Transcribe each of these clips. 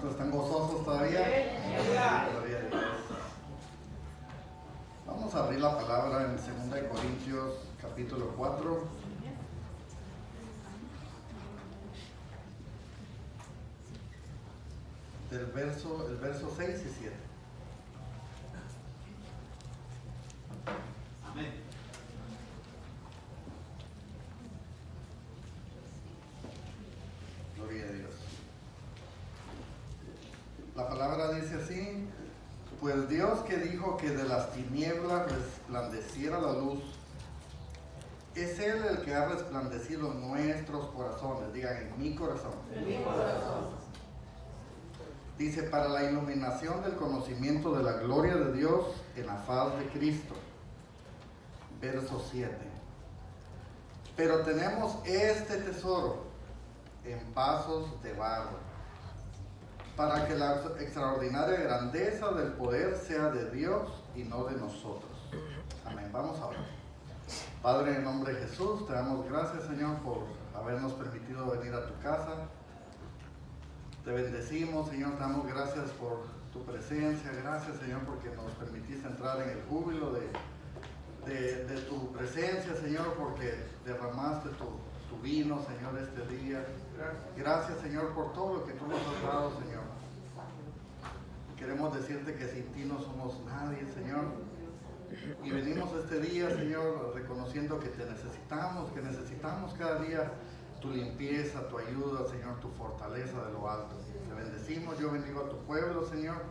¿Cuántos están gozosos todavía? Gloria a Dios. Vamos a abrir la palabra en 2 Corintios capítulo 4. El verso 6 y 7. Amén. Gloria a Dios. La palabra dice así: pues Dios, que dijo que de las tinieblas resplandeciera la luz, es Él el que ha resplandecido en nuestros corazones. Digan, en mi corazón. En mi corazón. Dice, para la iluminación del conocimiento de la gloria de Dios en la faz de Cristo. Verso 7. Pero tenemos este tesoro en vasos de barro, para que la extraordinaria grandeza del poder sea de Dios y no de nosotros. Amén. Vamos a orar. Padre, en nombre de Jesús, te damos gracias, Señor, por habernos permitido venir a tu casa. Te bendecimos, Señor, te damos gracias por tu presencia. Gracias, Señor, porque nos permitiste entrar en el júbilo de tu presencia, Señor, porque derramaste tu vino, Señor, este día. Gracias, Señor, por todo lo que tú nos has dado, Señor. Queremos decirte que sin ti no somos nadie, Señor. Y venimos este día, Señor, reconociendo que te necesitamos, que necesitamos cada día tu limpieza, tu ayuda, Señor, tu fortaleza de lo alto. Te bendecimos, yo bendigo a tu pueblo, Señor.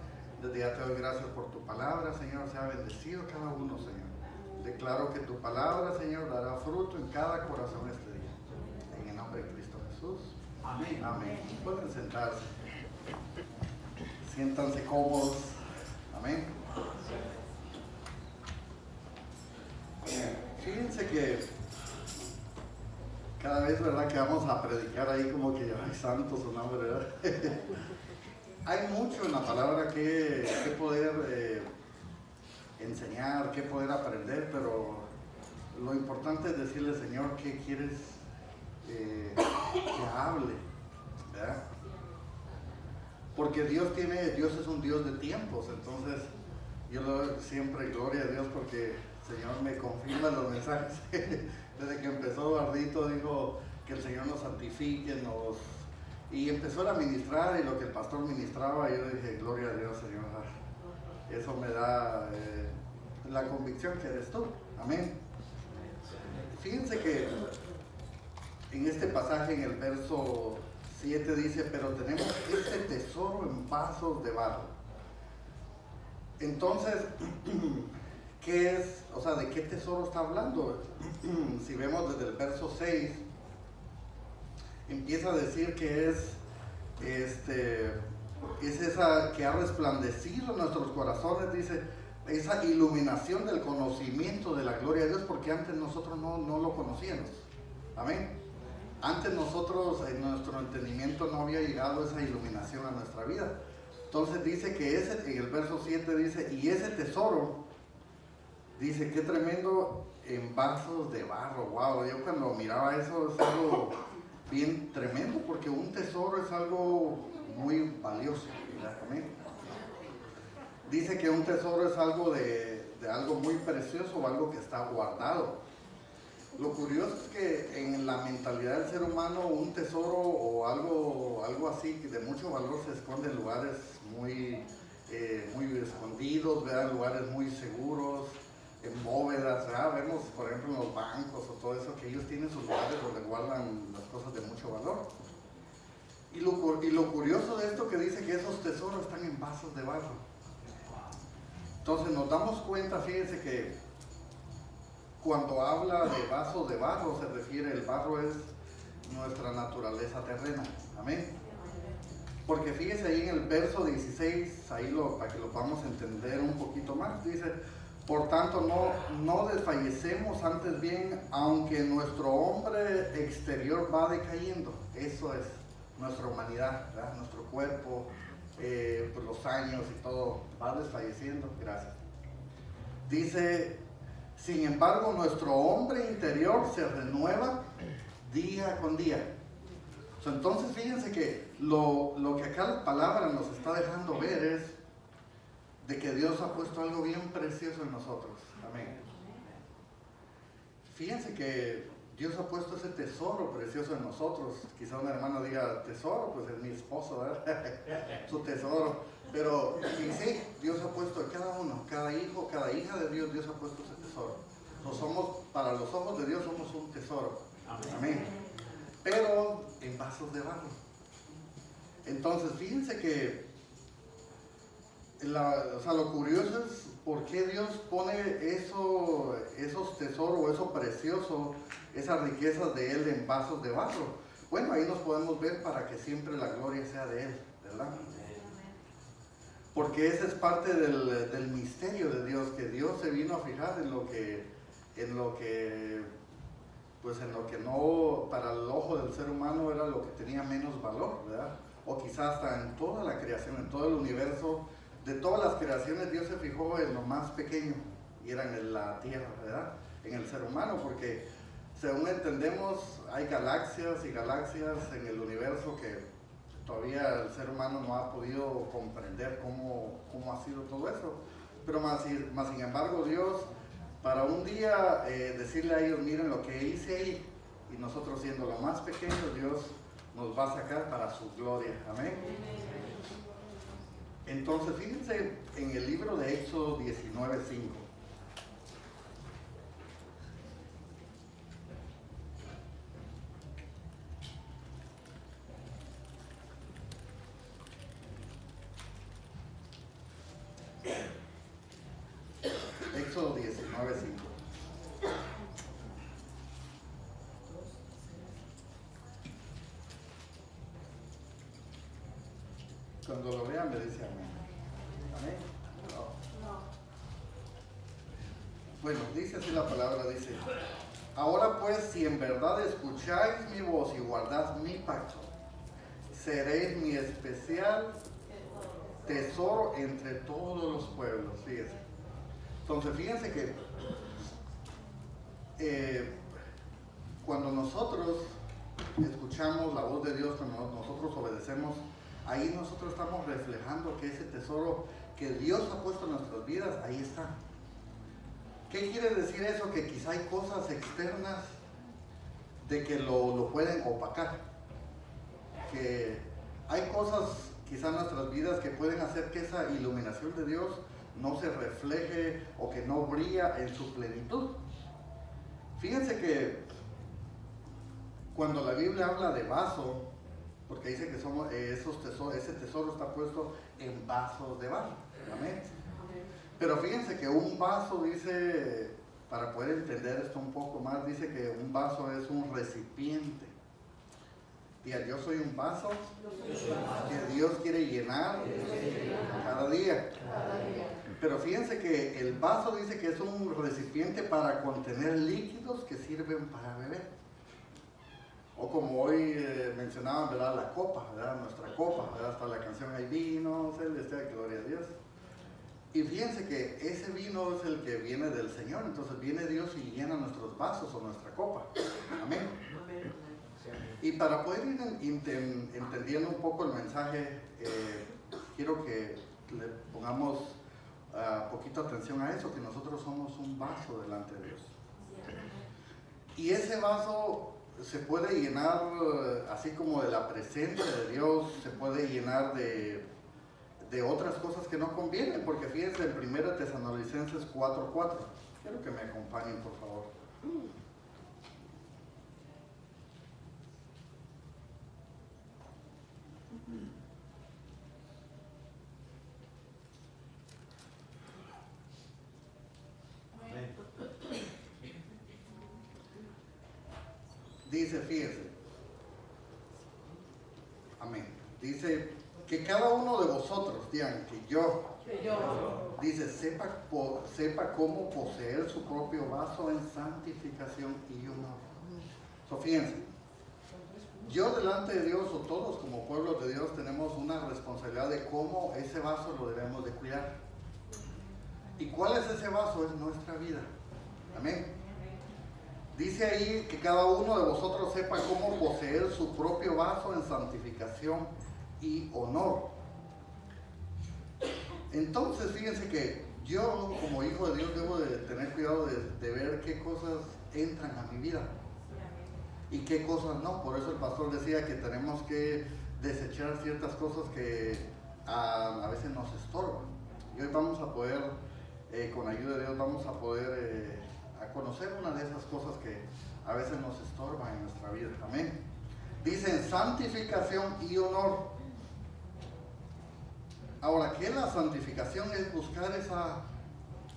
Desde ya te doy gracias por tu palabra, Señor. Sea bendecido cada uno, Señor. Declaro que tu palabra, Señor, dará fruto en cada corazón este día. En el nombre de Cristo Jesús. Amén. Amén. Pueden sentarse. Siéntanse cómodos. Amén. Fíjense que cada vez, ¿verdad?, que vamos a predicar ahí como que, ay, santo su nombre, ¿verdad? Hay mucho en la palabra que poder enseñar, que poder aprender, pero lo importante es decirle, Señor, ¿qué quieres que hable? ¿Verdad? Porque Dios es un Dios de tiempos. Entonces yo le doy siempre gloria a Dios porque el Señor me confirma los mensajes. Desde que empezó Bardito dijo que el Señor nos santifique, y empezó a ministrar, y lo que el pastor ministraba, yo dije, gloria a Dios, Señor. Eso me da la convicción que eres tú. Amén. Fíjense que en este pasaje, en el verso 7 dice, pero tenemos este tesoro en vasos de barro. Entonces, ¿qué es? O sea, ¿de qué tesoro está hablando? Si vemos desde el verso 6, empieza a decir que es esa que ha resplandecido en nuestros corazones, dice, esa iluminación del conocimiento de la gloria de Dios, porque antes nosotros no lo conocíamos. Amén. Antes nosotros, en nuestro entendimiento, no había llegado esa iluminación a nuestra vida. Entonces dice que en el verso 7 dice, y ese tesoro, dice, qué tremendo, en vasos de barro. Wow, yo cuando miraba eso es algo bien tremendo, porque un tesoro es algo muy valioso. Amén. Dice que un tesoro es algo de algo muy precioso o algo que está guardado. Lo curioso es que en la mentalidad del ser humano, un tesoro o algo así de mucho valor se esconde en lugares muy escondidos, ¿verdad? Lugares muy seguros, en bóvedas, ¿verdad? Vemos, por ejemplo, en los bancos o todo eso, que ellos tienen sus lugares donde guardan las cosas de mucho valor. Y lo curioso de esto que dice que esos tesoros están en vasos de barro. Entonces nos damos cuenta, fíjense que cuando habla de vasos de barro, se refiere, el barro es nuestra naturaleza terrena. Amén. Porque fíjese ahí en el verso 16, ahí para que lo podamos entender un poquito más, dice, por tanto no desfallecemos, antes bien, aunque nuestro hombre exterior va decayendo. Eso es nuestra humanidad, ¿verdad? Nuestro cuerpo, pues los años y todo va desfalleciendo. Gracias. Dice, sin embargo, nuestro hombre interior se renueva día con día. Entonces, fíjense que lo que acá la palabra nos está dejando ver es de que Dios ha puesto algo bien precioso en nosotros. Amén. Fíjense que Dios ha puesto ese tesoro precioso en nosotros. Quizá una hermana diga, tesoro, pues es mi esposo, ¿verdad? Su tesoro. Pero sí, Dios ha puesto en cada uno, cada hijo, cada hija de Dios, Dios ha puesto ese tesoro. Somos, para los ojos de Dios somos un tesoro. Amén. Pero en vasos de barro. Entonces, fíjense que lo curioso es por qué Dios pone esos tesoros, eso precioso, esas riquezas de Él en vasos de barro. Bueno, ahí nos podemos ver para que siempre la gloria sea de Él, ¿verdad? Porque ese es parte del misterio de Dios, que Dios se vino a fijar en lo que no, para el ojo del ser humano era lo que tenía menos valor, ¿verdad? O quizás hasta en toda la creación, en todo el universo, de todas las creaciones Dios se fijó en lo más pequeño, y era en la tierra, ¿verdad? En el ser humano, porque según entendemos hay galaxias y galaxias en el universo que todavía el ser humano no ha podido comprender cómo ha sido todo eso. Pero más sin embargo Dios, para un día decirle a ellos, miren lo que hice ahí, y nosotros siendo lo más pequeño, Dios nos va a sacar para su gloria. Amén. Entonces fíjense en el libro de Éxodo 19:5. Éxodo 19:5. Cuando lo vean me dice amén. ¿Amén? No. Bueno, dice así la palabra, dice: ahora pues, si en verdad escucháis mi voz y guardáis mi pacto, seréis mi especial tesoro entre todos los pueblos. Fíjense. Entonces fíjense que cuando nosotros escuchamos la voz de Dios, cuando nosotros obedecemos, ahí nosotros estamos reflejando que ese tesoro que Dios ha puesto en nuestras vidas, ahí está. ¿Qué quiere decir eso? Que quizá hay cosas externas de que lo pueden opacar. Que hay cosas quizá en nuestras vidas que pueden hacer que esa iluminación de Dios no se refleje o que no brilla en su plenitud. Fíjense que cuando la Biblia habla de vaso, porque dice que somos ese tesoro está puesto en vasos de barro. Amén. Pero fíjense que un vaso, dice, para poder entender esto un poco más, dice que un vaso es un recipiente. Diga, yo soy un vaso que Dios quiere llenar cada día. Pero fíjense que el vaso dice que es un recipiente para contener líquidos que sirven para beber. O como hoy mencionaban, ¿verdad? La copa, ¿verdad? Nuestra copa, ¿verdad? Hasta la canción hay vino, celestial, gloria a Dios. Y fíjense que ese vino es el que viene del Señor, entonces viene Dios y llena nuestros vasos o nuestra copa. Amén. Y para poder ir entendiendo un poco el mensaje, quiero que le pongamos poquita atención a eso, que nosotros somos un vaso delante de Dios. Y ese vaso se puede llenar así como de la presencia de Dios, se puede llenar de otras cosas que no convienen, porque fíjense en 1 Tesalonicenses 4:4. Quiero que me acompañen, por favor. Dice, fíjense, amén, dice que cada uno de vosotros, digan que yo, dice, sepa cómo poseer su propio vaso en santificación y honor. Fíjense, yo delante de Dios, o todos como pueblo de Dios, tenemos una responsabilidad de cómo ese vaso lo debemos de cuidar. ¿Y cuál es ese vaso? Es nuestra vida. Amén. Dice ahí que cada uno de vosotros sepa cómo poseer su propio vaso en santificación y honor. Entonces fíjense que yo como hijo de Dios debo de tener cuidado de ver qué cosas entran a mi vida y qué cosas no. Por eso el pastor decía que tenemos que desechar ciertas cosas que a veces nos estorban. Y hoy vamos a poder, con ayuda de Dios, vamos a poder a conocer una de esas cosas que a veces nos estorban en nuestra vida. Amén. Dicen santificación y honor. Ahora, ¿qué es la santificación? Es buscar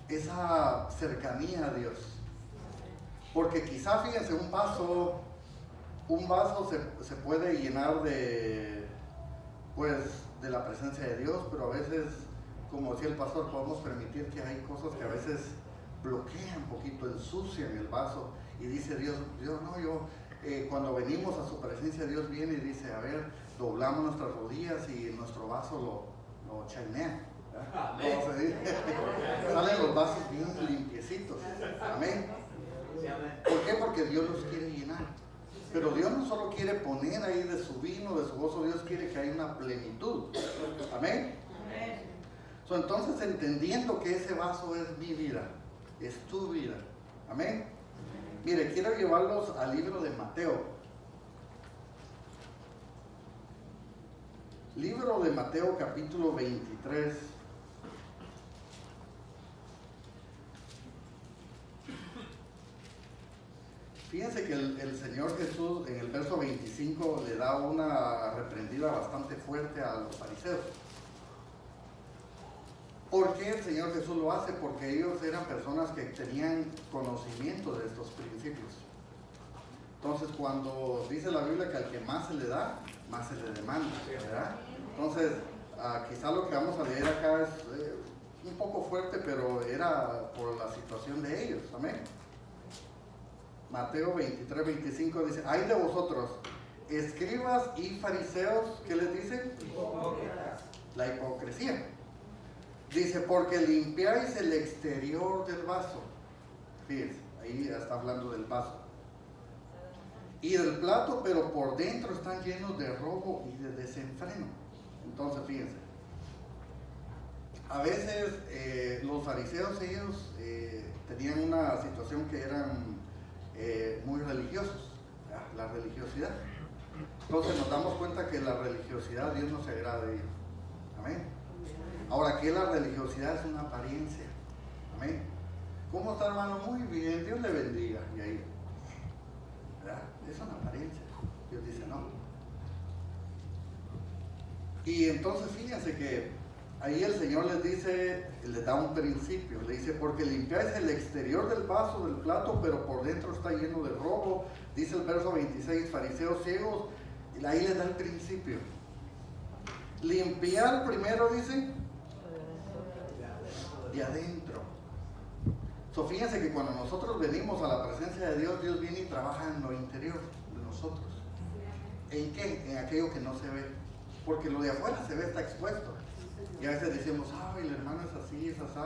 esa cercanía a Dios. Porque quizá, fíjense, un vaso se puede llenar de la presencia de Dios, pero a veces, como decía el pastor, podemos permitir que hay cosas que a veces bloquean un poquito, ensucian el vaso. Y dice Dios, cuando venimos a su presencia, Dios viene y dice, a ver, doblamos nuestras rodillas y nuestro vaso lo chainean. ¿Cómo se dice? Salen los vasos bien limpiecitos. Amén. ¿Por qué? Porque Dios los quiere llenar. Pero Dios no solo quiere poner ahí de su vino, de su gozo, Dios quiere que haya una plenitud. Amén. Entonces, entendiendo que ese vaso es mi vida, es tu vida. Amén. Mire, quiero llevarlos al libro de Mateo. Libro de Mateo, capítulo 23. Fíjense que el Señor Jesús en el verso 25 le da una reprendida bastante fuerte a los fariseos. ¿Por qué el Señor Jesús lo hace? Porque ellos eran personas que tenían conocimiento de estos principios. Entonces, cuando dice la Biblia que al que más se le da, más se le demanda, ¿verdad? Entonces, quizá lo que vamos a leer acá es un poco fuerte, pero era por la situación de ellos. Amén. Mateo 23, 25 dice, ay de vosotros, escribas y fariseos, ¿qué les dicen? La hipocresía. Dice, porque limpiáis el exterior del vaso. Fíjense, ahí está hablando del vaso. Y del plato, pero por dentro están llenos de robo y de desenfreno. Entonces, fíjense. A veces los fariseos, ellos tenían una situación que eran muy religiosos, ¿ya? La religiosidad. Entonces nos damos cuenta que la religiosidad, Dios no se agrada de ellos. Amén. Ahora, ¿qué es la religiosidad? Es una apariencia. Amén. ¿Cómo está, hermano? Muy bien, Dios le bendiga. Y ahí, ¿verdad? Es una apariencia. Dios dice no. Y entonces fíjense que ahí el Señor les dice, les da un principio. Le dice, porque limpiáis el exterior del vaso, del plato, pero por dentro está lleno de robo. Dice el verso 26, fariseos ciegos. Y ahí les da el principio. Limpiar primero, dice, de adentro. Fíjense que cuando nosotros venimos a la presencia de Dios, Dios viene y trabaja en lo interior de nosotros. ¿En qué? En aquello que no se ve. Porque lo de afuera se ve, está expuesto. Y a veces decimos, ay, el hermano es así, es así.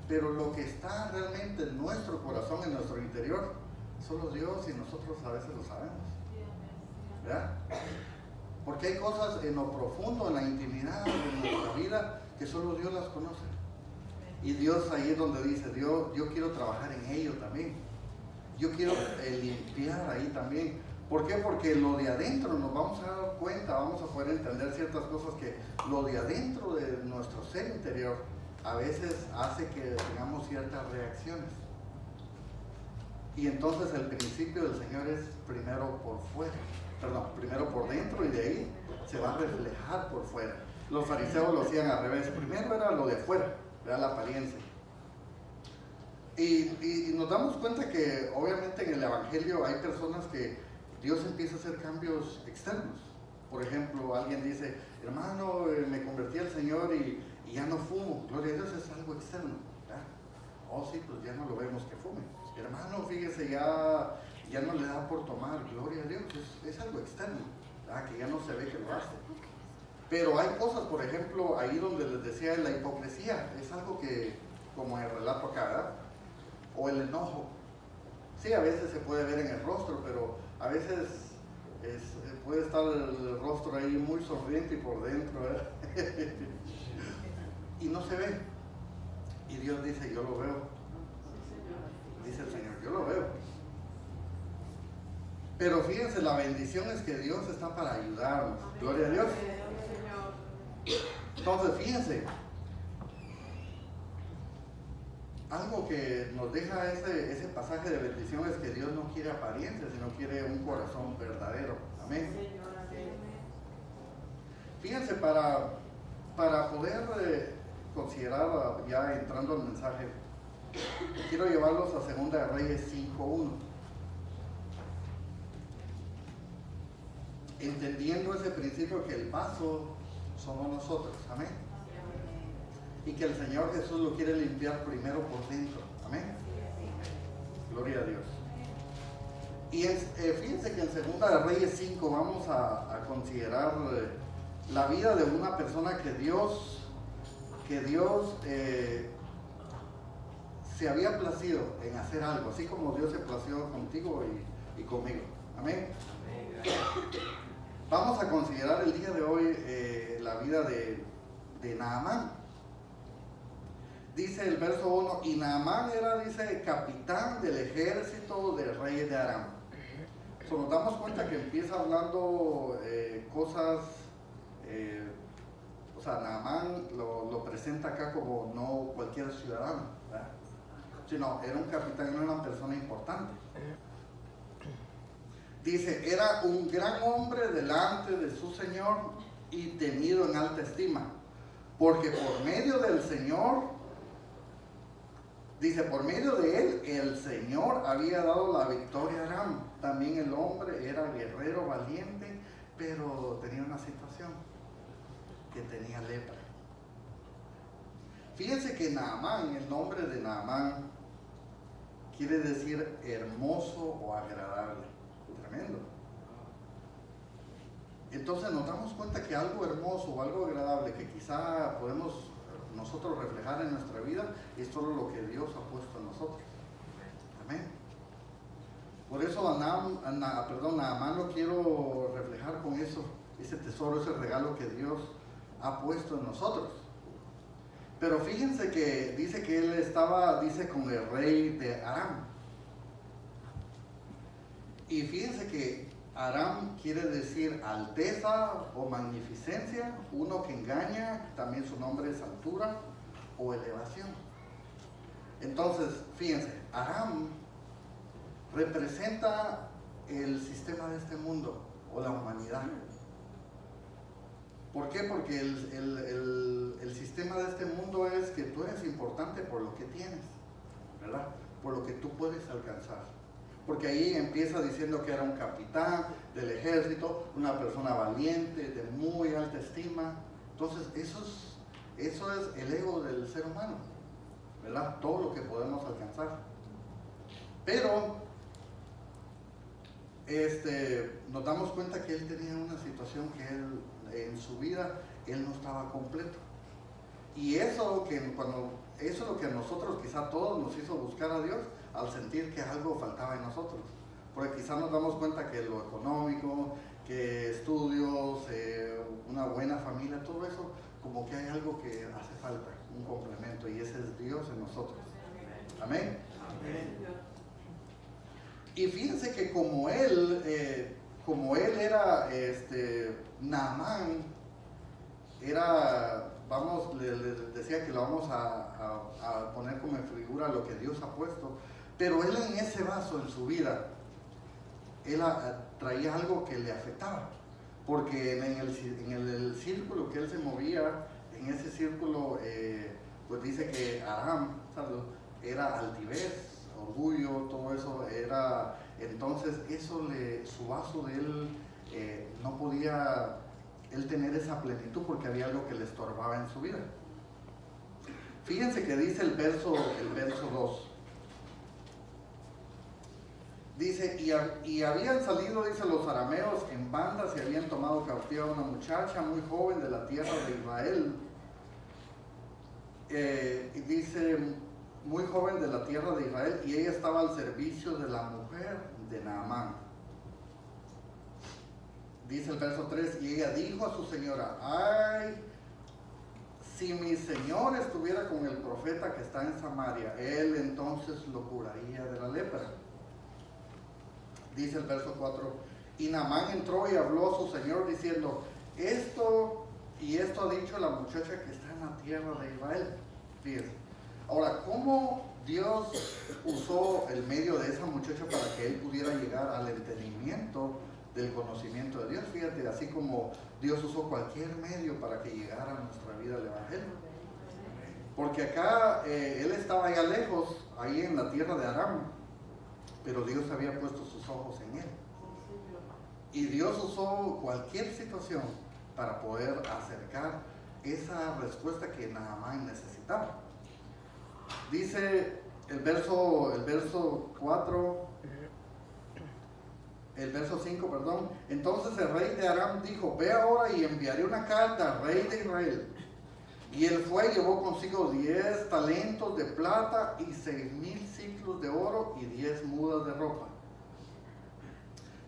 Pero lo que está realmente en nuestro corazón, en nuestro interior, solo Dios y nosotros a veces lo sabemos. ¿Verdad? Porque hay cosas en lo profundo, en la intimidad de nuestra vida, que solo Dios las conoce. Y Dios ahí es donde dice, Dios, yo quiero trabajar en ello también. Yo quiero limpiar ahí también. ¿Por qué? Porque lo de adentro nos vamos a dar cuenta, vamos a poder entender ciertas cosas que lo de adentro de nuestro ser interior a veces hace que tengamos ciertas reacciones. Y entonces el principio del Señor es primero por fuera, primero por dentro y de ahí se va a reflejar por fuera. Los fariseos lo hacían al revés, primero era lo de afuera, era la apariencia. Y nos damos cuenta que obviamente en el Evangelio hay personas que Dios empieza a hacer cambios externos. Por ejemplo, alguien dice, hermano, me convertí al Señor y ya no fumo. Gloria a Dios, es algo externo, ¿verdad? Oh, sí, pues ya no lo vemos que fume. Hermano, fíjese, ya no le da por tomar. Gloria a Dios, es algo externo, ¿verdad? Que ya no se ve que lo hace. Pero hay cosas, por ejemplo, ahí donde les decía, la hipocresía, es algo que, como en el relato acá, ¿verdad? O el enojo. Sí, a veces se puede ver en el rostro, pero a veces Puede estar el rostro ahí muy sonriente y por dentro, y no se ve. Y Dios dice, yo lo veo. Dice el Señor, yo lo veo. Pero fíjense, la bendición es que Dios está para ayudarnos. Gloria a Dios. Entonces, fíjense, algo que nos deja ese pasaje de bendición es que Dios no quiere apariencias, sino quiere un corazón verdadero. Amén. Fíjense, para poder considerar, ya entrando al mensaje, quiero llevarlos a 2 de Reyes 5:1. Entendiendo ese principio que el vaso somos nosotros. Amén. Y que el Señor Jesús lo quiere limpiar primero por dentro. Amén. Gloria a Dios. Y fíjense que en 2 de Reyes 5 vamos a considerar la vida de una persona que Dios se había placido en hacer algo, así como Dios se plació contigo y conmigo. Amén. Vamos a considerar el día de hoy la vida de Naamán. Dice el verso 1, y Naamán era, dice, capitán del ejército del rey de Aram. Nos damos cuenta que empieza hablando cosas, o sea, Naamán lo presenta acá como no cualquier ciudadano, ¿verdad? Sino era un capitán, era una persona importante. Dice, era un gran hombre delante de su Señor y tenido en alta estima, porque por medio del Señor, dice, por medio de él, el Señor había dado la victoria a Aram. También el hombre era guerrero valiente, pero tenía una situación, que tenía lepra. Fíjense que Naamán, el nombre de Naamán, quiere decir hermoso o agradable. Tremendo. Entonces nos damos cuenta que algo hermoso o algo agradable que quizá podemos nosotros reflejar en nuestra vida es solo lo que Dios ha puesto en nosotros. Amén. Por eso Naamán lo quiero reflejar con eso, ese tesoro, ese regalo que Dios ha puesto en nosotros. Pero fíjense que dice que él estaba, dice, con el rey de Aram. Y fíjense que Aram quiere decir alteza o magnificencia, uno que engaña, también su nombre es altura o elevación. Entonces, fíjense, Aram representa el sistema de este mundo o la humanidad. ¿Por qué? Porque el sistema de este mundo es que tú eres importante por lo que tienes, ¿verdad? Por lo que tú puedes alcanzar. Porque ahí empieza diciendo que era un capitán del ejército, una persona valiente, de muy alta estima. Entonces, eso es el ego del ser humano, ¿verdad? Todo lo que podemos alcanzar. Pero, nos damos cuenta que él tenía una situación que en su vida, él no estaba completo. Y eso es lo que a nosotros, quizá todos, nos hizo buscar a Dios, al sentir que algo faltaba en nosotros. Porque quizá nos damos cuenta que lo económico, que estudios, una buena familia, todo eso, como que hay algo que hace falta, un complemento, y ese es Dios en nosotros. Amén. Amén. Y fíjense que como él era, Naamán, era, le decía que lo vamos a poner como en figura lo que Dios ha puesto, pero él en ese vaso, en su vida, él traía algo que le afectaba, porque en el círculo que él se movía, en ese círculo, pues dice que Aram, ¿sabes?, era altivez, orgullo, todo eso era, entonces su vaso de él, no podía él tener esa plenitud porque había algo que le estorbaba en su vida. Fíjense que dice el verso 2. Dice, y habían salido, dice, los arameos en bandas y habían tomado cautiva a una muchacha muy joven de la tierra de Israel. Y dice, muy joven de la tierra de Israel, y ella estaba al servicio de la mujer de Naamán. dice el verso 3, y ella dijo a su señora, ay, si mi señor estuviera con el profeta que está en Samaria, él entonces lo curaría de la lepra. Dice el verso 4, y Naamán entró y habló a su señor diciendo, esto ha dicho la muchacha que está en la tierra de Israel. Fíjense. Ahora, ¿cómo Dios usó el medio de esa muchacha para que él pudiera llegar al entendimiento del conocimiento de Dios? Fíjate, así como Dios usó cualquier medio para que llegara a nuestra vida el Evangelio. Porque acá él estaba allá lejos, ahí en la tierra de Aram, pero Dios había puesto sus ojos en él. Y Dios usó cualquier situación para poder acercar esa respuesta que Naamán necesitaba. Dice el verso 5, perdón. Entonces el rey de Aram dijo, ve ahora y enviaré una carta al rey de Israel. Y él fue y llevó consigo 10 talentos de plata y 6,000 ciclos de oro y 10 mudas de ropa.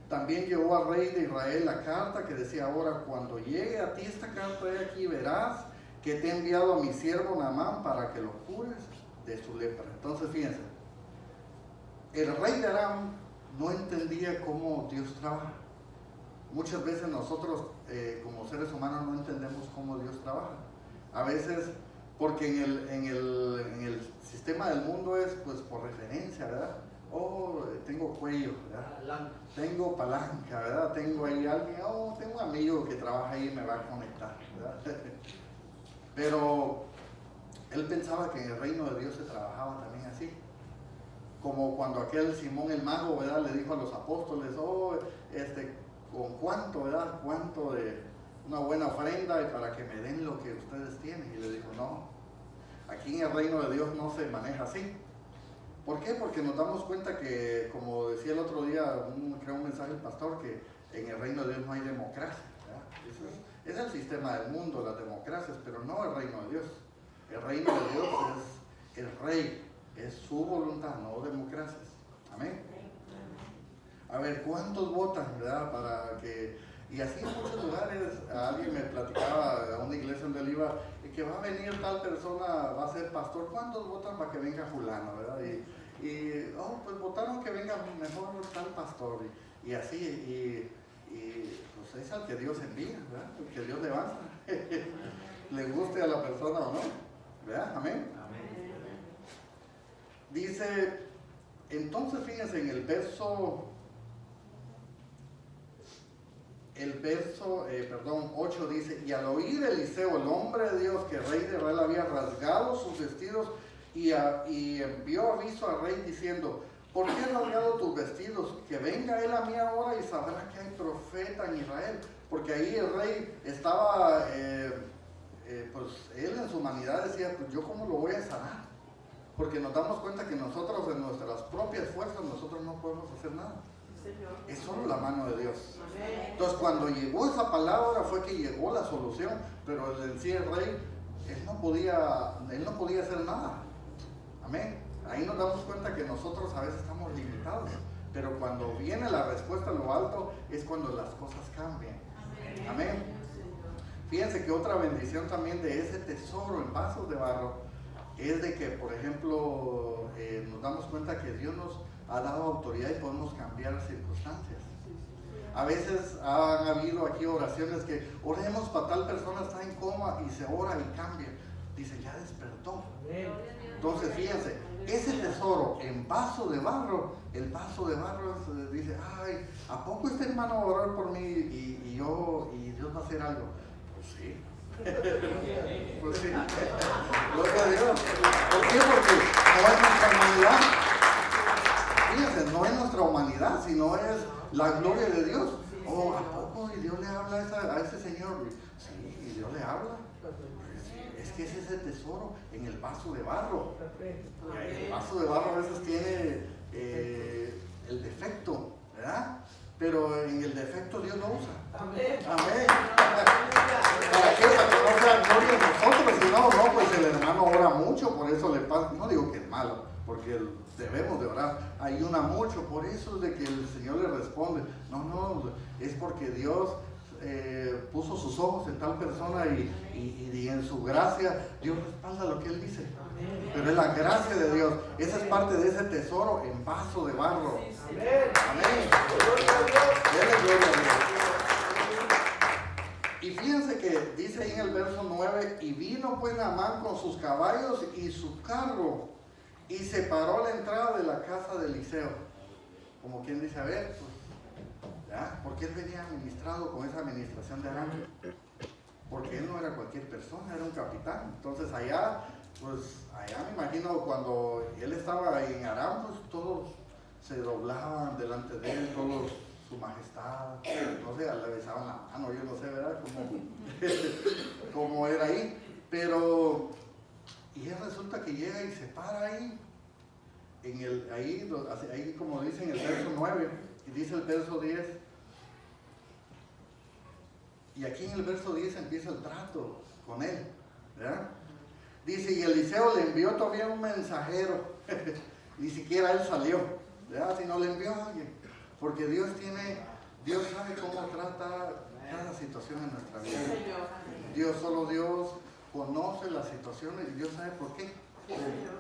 También llevó al rey de Israel la carta que decía, ahora cuando llegue a ti esta carta de aquí verás que te he enviado a mi siervo Naamán para que lo cures de su lepra. Entonces fíjense, el rey de Aram no entendía cómo Dios trabaja. Muchas veces nosotros como seres humanos no entendemos cómo Dios trabaja. A veces porque en el sistema del mundo es pues por referencia, ¿verdad? Oh, tengo cuello, ¿verdad? Tengo palanca, ¿verdad? Tengo ahí alguien, oh, tengo un amigo que trabaja ahí y me va a conectar, ¿verdad? Pero él pensaba que en el reino de Dios se trabajaba también así. Como cuando aquel Simón el mago, ¿verdad? Le dijo a los apóstoles, oh, ¿con cuánto, verdad? ¿Cuánto de una buena ofrenda y para que me den lo que ustedes tienen? Y le dijo, no, aquí en el reino de Dios no se maneja así. ¿Por qué? Porque nos damos cuenta que, como decía el otro día, creó un mensaje el pastor, que en el reino de Dios no hay democracia, ¿verdad? Es el sistema del mundo, las democracias, pero no el reino de Dios. El reino de Dios es el rey, es su voluntad, no democracias. Amén. A ver, ¿cuántos votan, verdad? Para que... Y así en muchos lugares, alguien me platicaba a una iglesia donde él iba, que va a venir tal persona, va a ser pastor, ¿cuántos votan para que venga fulano, verdad? Pues votaron que venga mejor tal pastor, y así, pues es al que Dios envía, ¿verdad? El que Dios levanta, le guste a la persona o no, ¿verdad? Amén. Dice, entonces fíjense en el verso 8 dice, y al oír Eliseo, el hombre de Dios, que el rey de Israel había rasgado sus vestidos y envió aviso al rey diciendo, ¿por qué has rasgado tus vestidos? Que venga él a mí ahora y sabrá que hay profeta en Israel. Porque ahí el rey estaba, pues él en su humanidad decía, pues yo cómo lo voy a sanar. Porque nos damos cuenta que nosotros en nuestras propias fuerzas, nosotros no podemos hacer nada. Es solo la mano de Dios. Entonces cuando llegó esa palabra fue que llegó la solución, pero en sí el rey, él no podía hacer nada. Amén. Ahí nos damos cuenta que nosotros a veces estamos limitados, pero cuando viene la respuesta a lo alto es cuando las cosas cambian. Amén. Fíjense que otra bendición también de ese tesoro en vasos de barro es de que, por ejemplo, nos damos cuenta que Dios nos ha dado autoridad y podemos cambiar circunstancias. A veces han habido aquí oraciones que oremos para tal persona, está en coma, y se ora y cambia. Dice, ya despertó. Entonces fíjense, ese tesoro en vaso de barro, el vaso de barro dice, ay, ¿a poco este hermano va a orar por mí y Dios va a hacer algo? Pues sí. Pues sí. Gloria a Dios. ¿Por qué? Porque no es nuestra humanidad. Fíjense, no es nuestra humanidad, sino es la gloria de Dios. Oh, ¿a poco? ¿Y Dios le habla a ese señor? Sí, y Dios le habla. Es que ese es el tesoro en el vaso de barro. El vaso de barro a veces tiene el defecto, ¿verdad? Pero en el defecto Dios lo usa. Amén. Amén. ¿Para qué? Para que no sea gloria en nosotros, si no, pues el hermano ora mucho, por eso le pasa. No digo que es malo, porque debemos de orar. Ayuna mucho, por eso es de que el Señor le responde. No, es porque Dios puso sus ojos en tal persona y en su gracia Dios respalda lo que él dice. Pero es la gracia de Dios. Esa es parte de ese tesoro en vaso de barro. Amén. Denle gloria a Dios. Y fíjense que dice ahí en el verso 9, y vino pues Naamán con sus caballos y su carro, y se paró a la entrada de la casa de Eliseo. Como quien dice, a ver, pues, ¿ya? Porque él venía administrado con esa administración de Aram. Porque él no era cualquier persona, era un capitán. Entonces allá me imagino cuando él estaba en Aram, pues todos se doblaban delante de él, todos su majestad, no sé, le besaban la mano, yo no sé, ¿verdad? Como era ahí. Pero, y él resulta que llega y se para ahí, ahí como dice en el verso 9, y dice el verso 10, y aquí en el verso 10 empieza el trato con él, ¿verdad? Dice, y Eliseo le envió todavía un mensajero, ni siquiera él salió, ¿verdad? Sino le envió a alguien, porque Dios sabe cómo trata cada situación en nuestra vida. Solo Dios conoce las situaciones y Dios sabe por qué.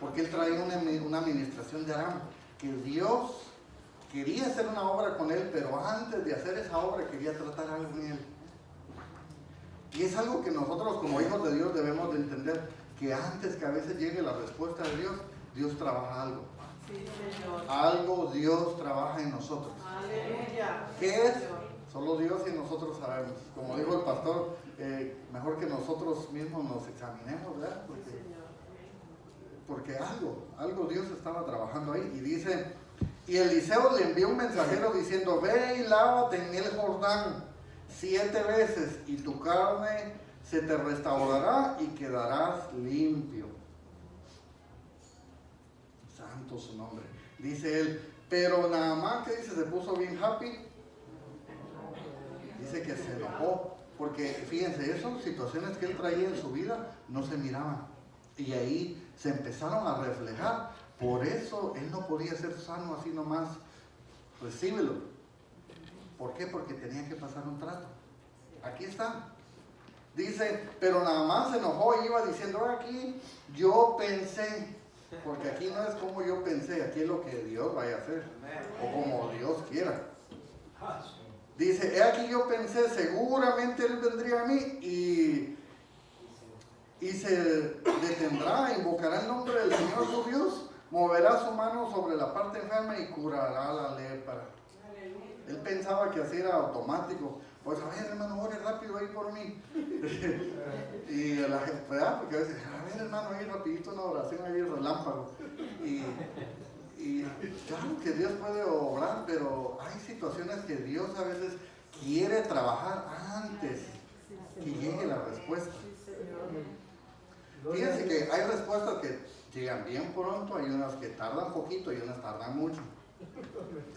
Porque él traía una administración de Aram, que Dios quería hacer una obra con él, pero antes de hacer esa obra quería tratar algo en él. Y es algo que nosotros como hijos de Dios debemos de entender, que antes que a veces llegue la respuesta de Dios, Dios trabaja algo. Sí, Señor. Algo Dios trabaja en nosotros. Aleluya. ¿Qué es? Solo Dios y nosotros sabemos. Como dijo el pastor, mejor que nosotros mismos nos examinemos, ¿verdad? Porque algo Dios estaba trabajando ahí. Y dice, y Eliseo le envió un mensajero diciendo, ve y lávate en el Jordán 7 veces y tu carne se te restaurará y quedarás limpio. Santo su nombre. Dice él, pero Naamán, que dice, se puso bien happy. Dice que se enojó, porque fíjense, esas situaciones que él traía en su vida no se miraban. Y ahí se empezaron a reflejar. Por eso él no podía ser sano así nomás. Recíbelo. ¿Por qué? Porque tenía que pasar un trato. Aquí está. Dice, pero Naamán se enojó y iba diciendo, aquí yo pensé, porque aquí no es como yo pensé, aquí es lo que Dios vaya a hacer, o como Dios quiera. Dice, he aquí yo pensé, seguramente él vendría a mí y se detendrá, invocará el nombre del Señor su Dios, moverá su mano sobre la parte enferma y curará la lepra. Él pensaba que así era automático. Pues a ver, hermano, ore rápido ahí por mí. Y la gente, ¿verdad? Porque a veces, a ver, hermano, ahí rapidito una oración ahí relámpago. Y claro que Dios puede obrar, pero hay situaciones que Dios a veces quiere trabajar antes que llegue la respuesta. Fíjense que hay respuestas que llegan bien pronto, hay unas que tardan poquito y unas tardan mucho.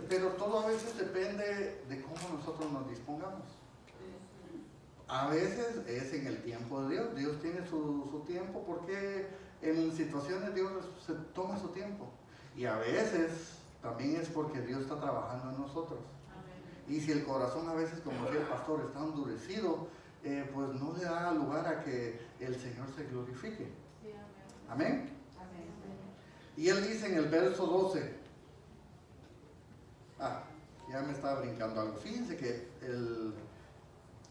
Pero todo a veces depende de cómo nosotros nos dispongamos. A veces es en el tiempo de Dios. Dios tiene su tiempo, porque en situaciones Dios se toma su tiempo. Y a veces también es porque Dios está trabajando en nosotros. Y si el corazón a veces, como decía el pastor, está endurecido, pues no le da lugar a que el Señor se glorifique. Amén. Y él dice en el verso 12, ya me estaba brincando algo. Fíjense que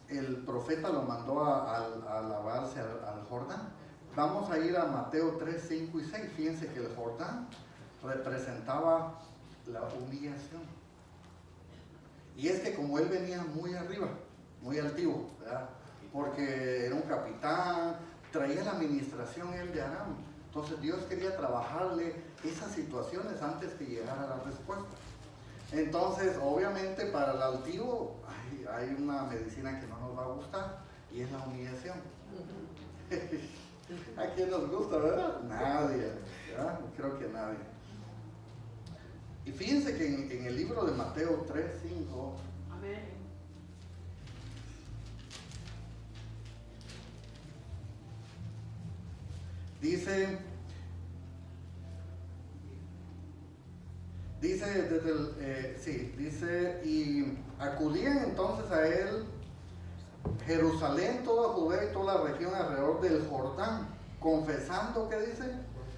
el profeta lo mandó a lavarse al Jordán. Vamos a ir a Mateo 3, 5 y 6. Fíjense que el Jordán representaba la humillación. Y es que como él venía muy arriba, muy altivo, ¿verdad? Porque era un capitán, traía la administración él de Aram. Entonces Dios quería trabajarle esas situaciones antes que llegara la respuesta. Entonces, obviamente, para el altivo hay una medicina que no nos va a gustar, y es la humillación. ¿A quién nos gusta, verdad? Nadie, ¿verdad? Creo que nadie. Y fíjense que en el libro de Mateo 3, 5, dice, y acudían entonces a él Jerusalén, toda Judea y toda la región alrededor del Jordán, confesando, ¿qué dice?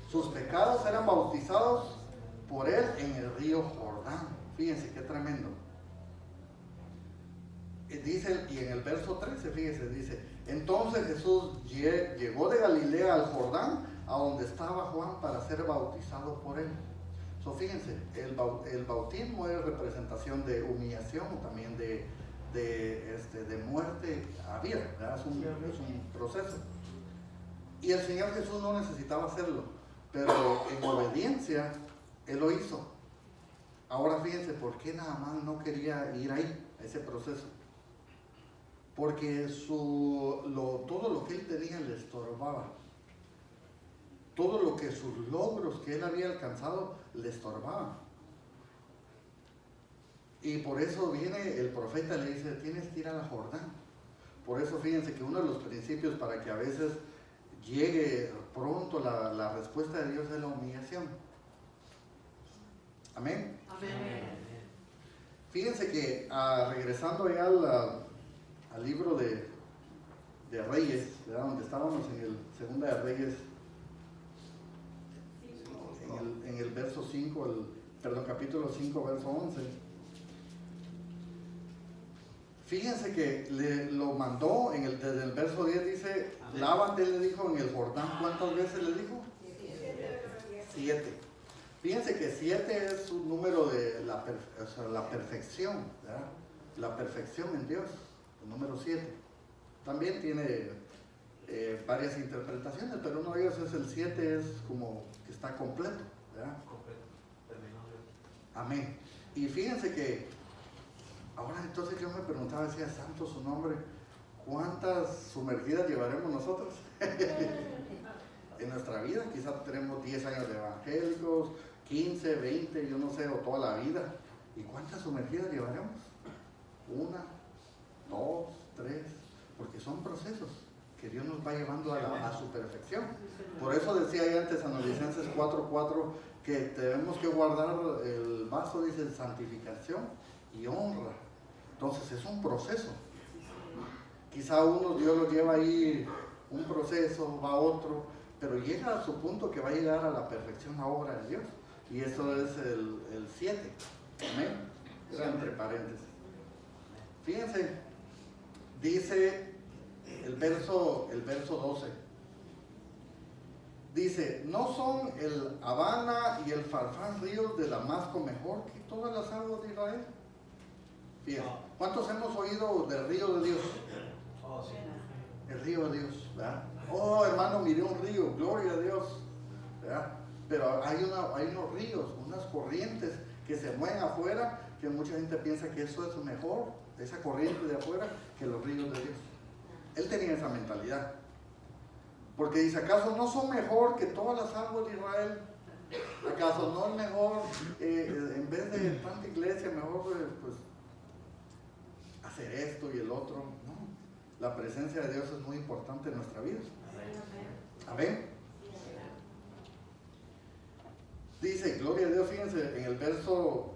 Sus pecados, eran bautizados por él en el río Jordán. Fíjense qué tremendo. Dice, y en el verso 13, fíjense, dice: entonces Jesús llegó de Galilea al Jordán, a donde estaba Juan, para ser bautizado por él. Fíjense, el bautismo es representación de humillación, también de muerte a vida, ¿verdad? Es un proceso. Y el Señor Jesús no necesitaba hacerlo, pero en obediencia Él lo hizo. Ahora fíjense, ¿por qué nada más no quería ir ahí, a ese proceso? Porque todo lo que Él tenía le estorbaba. Todo lo que sus logros que Él había alcanzado le estorbaban. Y por eso viene el profeta y le dice: tienes que ir a la Jordán. Por eso fíjense que uno de los principios para que a veces llegue pronto la respuesta de Dios es la humillación. Amén. Amén. Fíjense que regresando ya al libro de Reyes, ¿verdad? Donde estábamos en el Segunda de Reyes, en el verso 5, capítulo 5, verso 11. Fíjense que lo mandó desde el verso 10, dice: lávate, le dijo en el Jordán. ¿Cuántas veces le dijo? 7. Fíjense que 7 es un número de la perfección, ¿verdad? La perfección en Dios, el número 7. También tiene varias interpretaciones, pero uno de ellos es el 7, es como que está completo, ¿verdad? Amén. Y fíjense que ahora entonces yo me preguntaba, decía: santo su nombre, ¿cuántas sumergidas llevaremos nosotros en nuestra vida? Quizás tenemos 10 años de evangélicos, 15, 20, yo no sé, o toda la vida. ¿Y cuántas sumergidas llevaremos? 1, 2, 3, porque son procesos que Dios nos va llevando a su perfección. Por eso decía ahí antes en Filipenses 4:4 que tenemos que guardar el vaso, dice, santificación y honra. Entonces es un proceso. Quizá Dios lo lleva ahí un proceso, va a otro, pero llega a su punto que va a llegar a la perfección, la obra de Dios. Y eso es el 7. Amén. Era entre paréntesis. Fíjense, dice el verso 12. Dice: ¿no son el Habana y el Farfán ríos de Damasco mejor que todas las aguas de Israel? Fíjense, ¿cuántos hemos oído del río de Dios? Oh, sí. El río de Dios, ¿verdad? Oh, hermano, miré un río, gloria a Dios, ¿verdad? Pero hay unos ríos, unas corrientes que se mueven afuera, que mucha gente piensa que eso es mejor, esa corriente de afuera, que los ríos de Dios. Él tenía esa mentalidad. Porque dice: ¿acaso no son mejor que todas las aguas de Israel? ¿Acaso no es mejor, en vez de tanta iglesia, mejor pues hacer esto y el otro? No, la presencia de Dios es muy importante en nuestra vida. Amén. Dice, gloria a Dios, fíjense, en el verso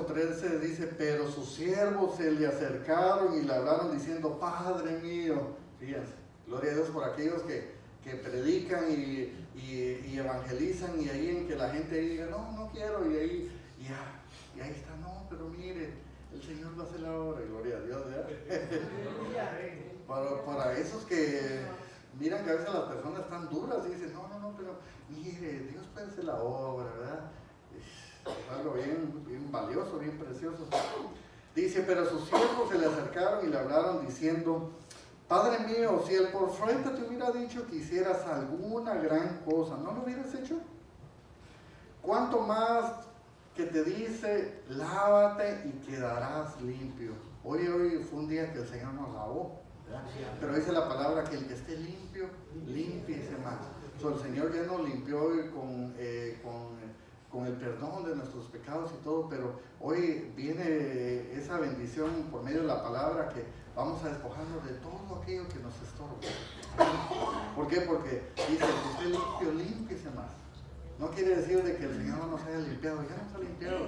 13 dice: pero sus siervos se le acercaron y le hablaron diciendo: Padre mío. Fíjense, gloria a Dios por aquellos que predican y evangelizan, y ahí en que la gente diga: no quiero, y ahí está: no, pero mire, el Señor va a hacer la obra. Gloria a Dios, ¿verdad? para esos que miran que a veces las personas están duras y dicen: no, pero mire, Dios puede hacer la obra, ¿verdad? Es algo bien valioso, bien precioso. Dice: pero sus siervos se le acercaron y le hablaron diciendo: Padre mío, si el profeta te hubiera dicho que hicieras alguna gran cosa, ¿no lo hubieras hecho? ¿Cuánto más que te dice: lávate y quedarás limpio? Hoy fue un día que el Señor nos lavó, ¿verdad? Pero dice la palabra que el que esté limpio, límpiese más. El Señor ya nos limpió con el perdón de nuestros pecados y todo, pero hoy viene esa bendición por medio de la palabra, que vamos a despojarnos de todo aquello que nos estorba. ¿Por qué? Porque dice: que esté limpio, límpiese más. No quiere decir de que el Señor no nos haya limpiado, ya nos ha limpiado,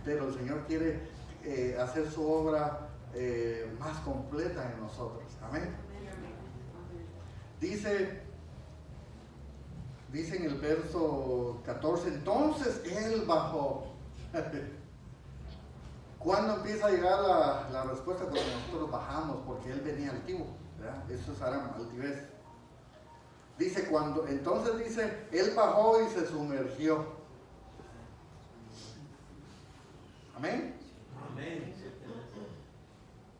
pero el Señor quiere hacer su obra más completa en nosotros. Amén. Dice en el verso 14, entonces él bajó. ¿Cuándo empieza a llegar la respuesta? Cuando nosotros bajamos, porque él venía altivo, ¿verdad? Eso es altivez. Dice entonces dice, él bajó y se sumergió. Amén. Amén.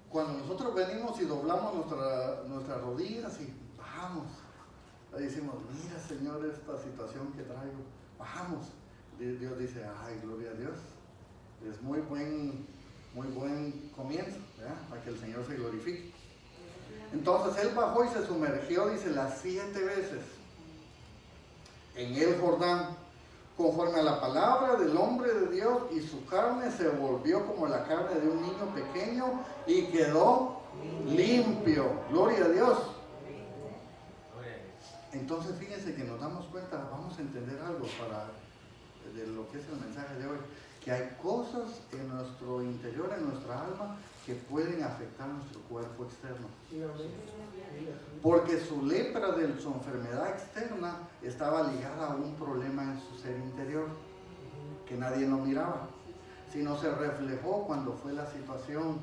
Cuando nosotros venimos y doblamos nuestras rodillas y bajamos, le decimos, mira Señor, esta situación que traigo, bajamos. Dios dice, ay, gloria a Dios. Es muy buen comienzo, ¿verdad? Para que el Señor se glorifique. Entonces él bajó y se sumergió, dice, las 7 veces en el Jordán, conforme a la palabra del hombre de Dios, y su carne se volvió como la carne de un niño pequeño y quedó limpio. Gloria a Dios. Entonces fíjense que nos damos cuenta, vamos a entender algo de lo que es el mensaje de hoy, que hay cosas en nuestro interior, en nuestra alma, que pueden afectar nuestro cuerpo externo. Porque su lepra de su enfermedad externa estaba ligada a un problema en su ser interior, que nadie lo miraba, sino se reflejó cuando fue la situación.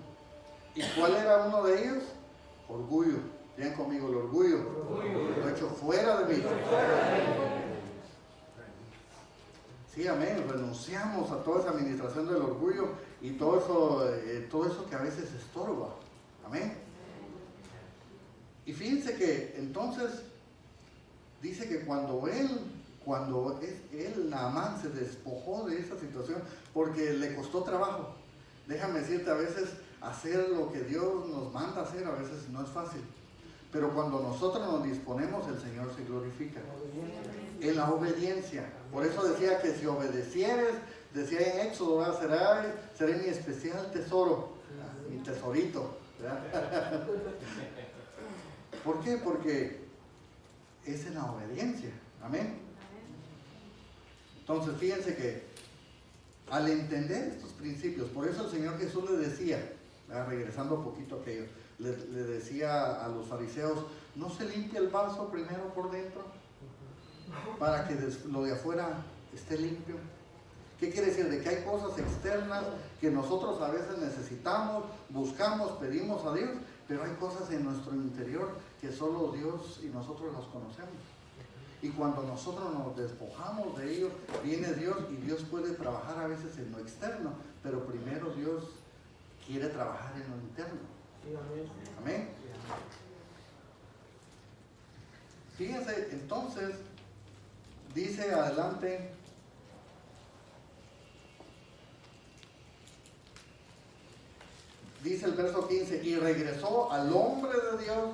¿Y cuál era uno de ellos? Orgullo. Vean conmigo el orgullo. Lo he hecho fuera de mí. Sí, amén. Renunciamos a toda esa administración del orgullo y todo eso que a veces estorba. Amén. Y fíjense que entonces dice que cuando Naamán se despojó de esa situación, porque le costó trabajo. Déjame decirte, a veces hacer lo que Dios nos manda hacer a veces no es fácil. Pero cuando nosotros nos disponemos, el Señor se glorifica. En la obediencia. Por eso decía que si obedecieres, decía en Éxodo, seré mi especial tesoro, mi tesorito. ¿Verdad? ¿Por qué? Porque es en la obediencia. Amén. Entonces fíjense que al entender estos principios, por eso el Señor Jesús le decía, regresando un poquito a aquello, le decía a los fariseos, ¿no se limpia el vaso primero por dentro? Para que lo de afuera esté limpio. ¿Qué quiere decir? De que hay cosas externas que nosotros a veces necesitamos, buscamos, pedimos a Dios, pero hay cosas en nuestro interior que solo Dios y nosotros las conocemos. Y cuando nosotros nos despojamos de ellos, viene Dios y Dios puede trabajar a veces en lo externo, pero primero Dios quiere trabajar en lo interno. Amén. Fíjense, entonces, dice adelante, dice el verso 15, y regresó al hombre de Dios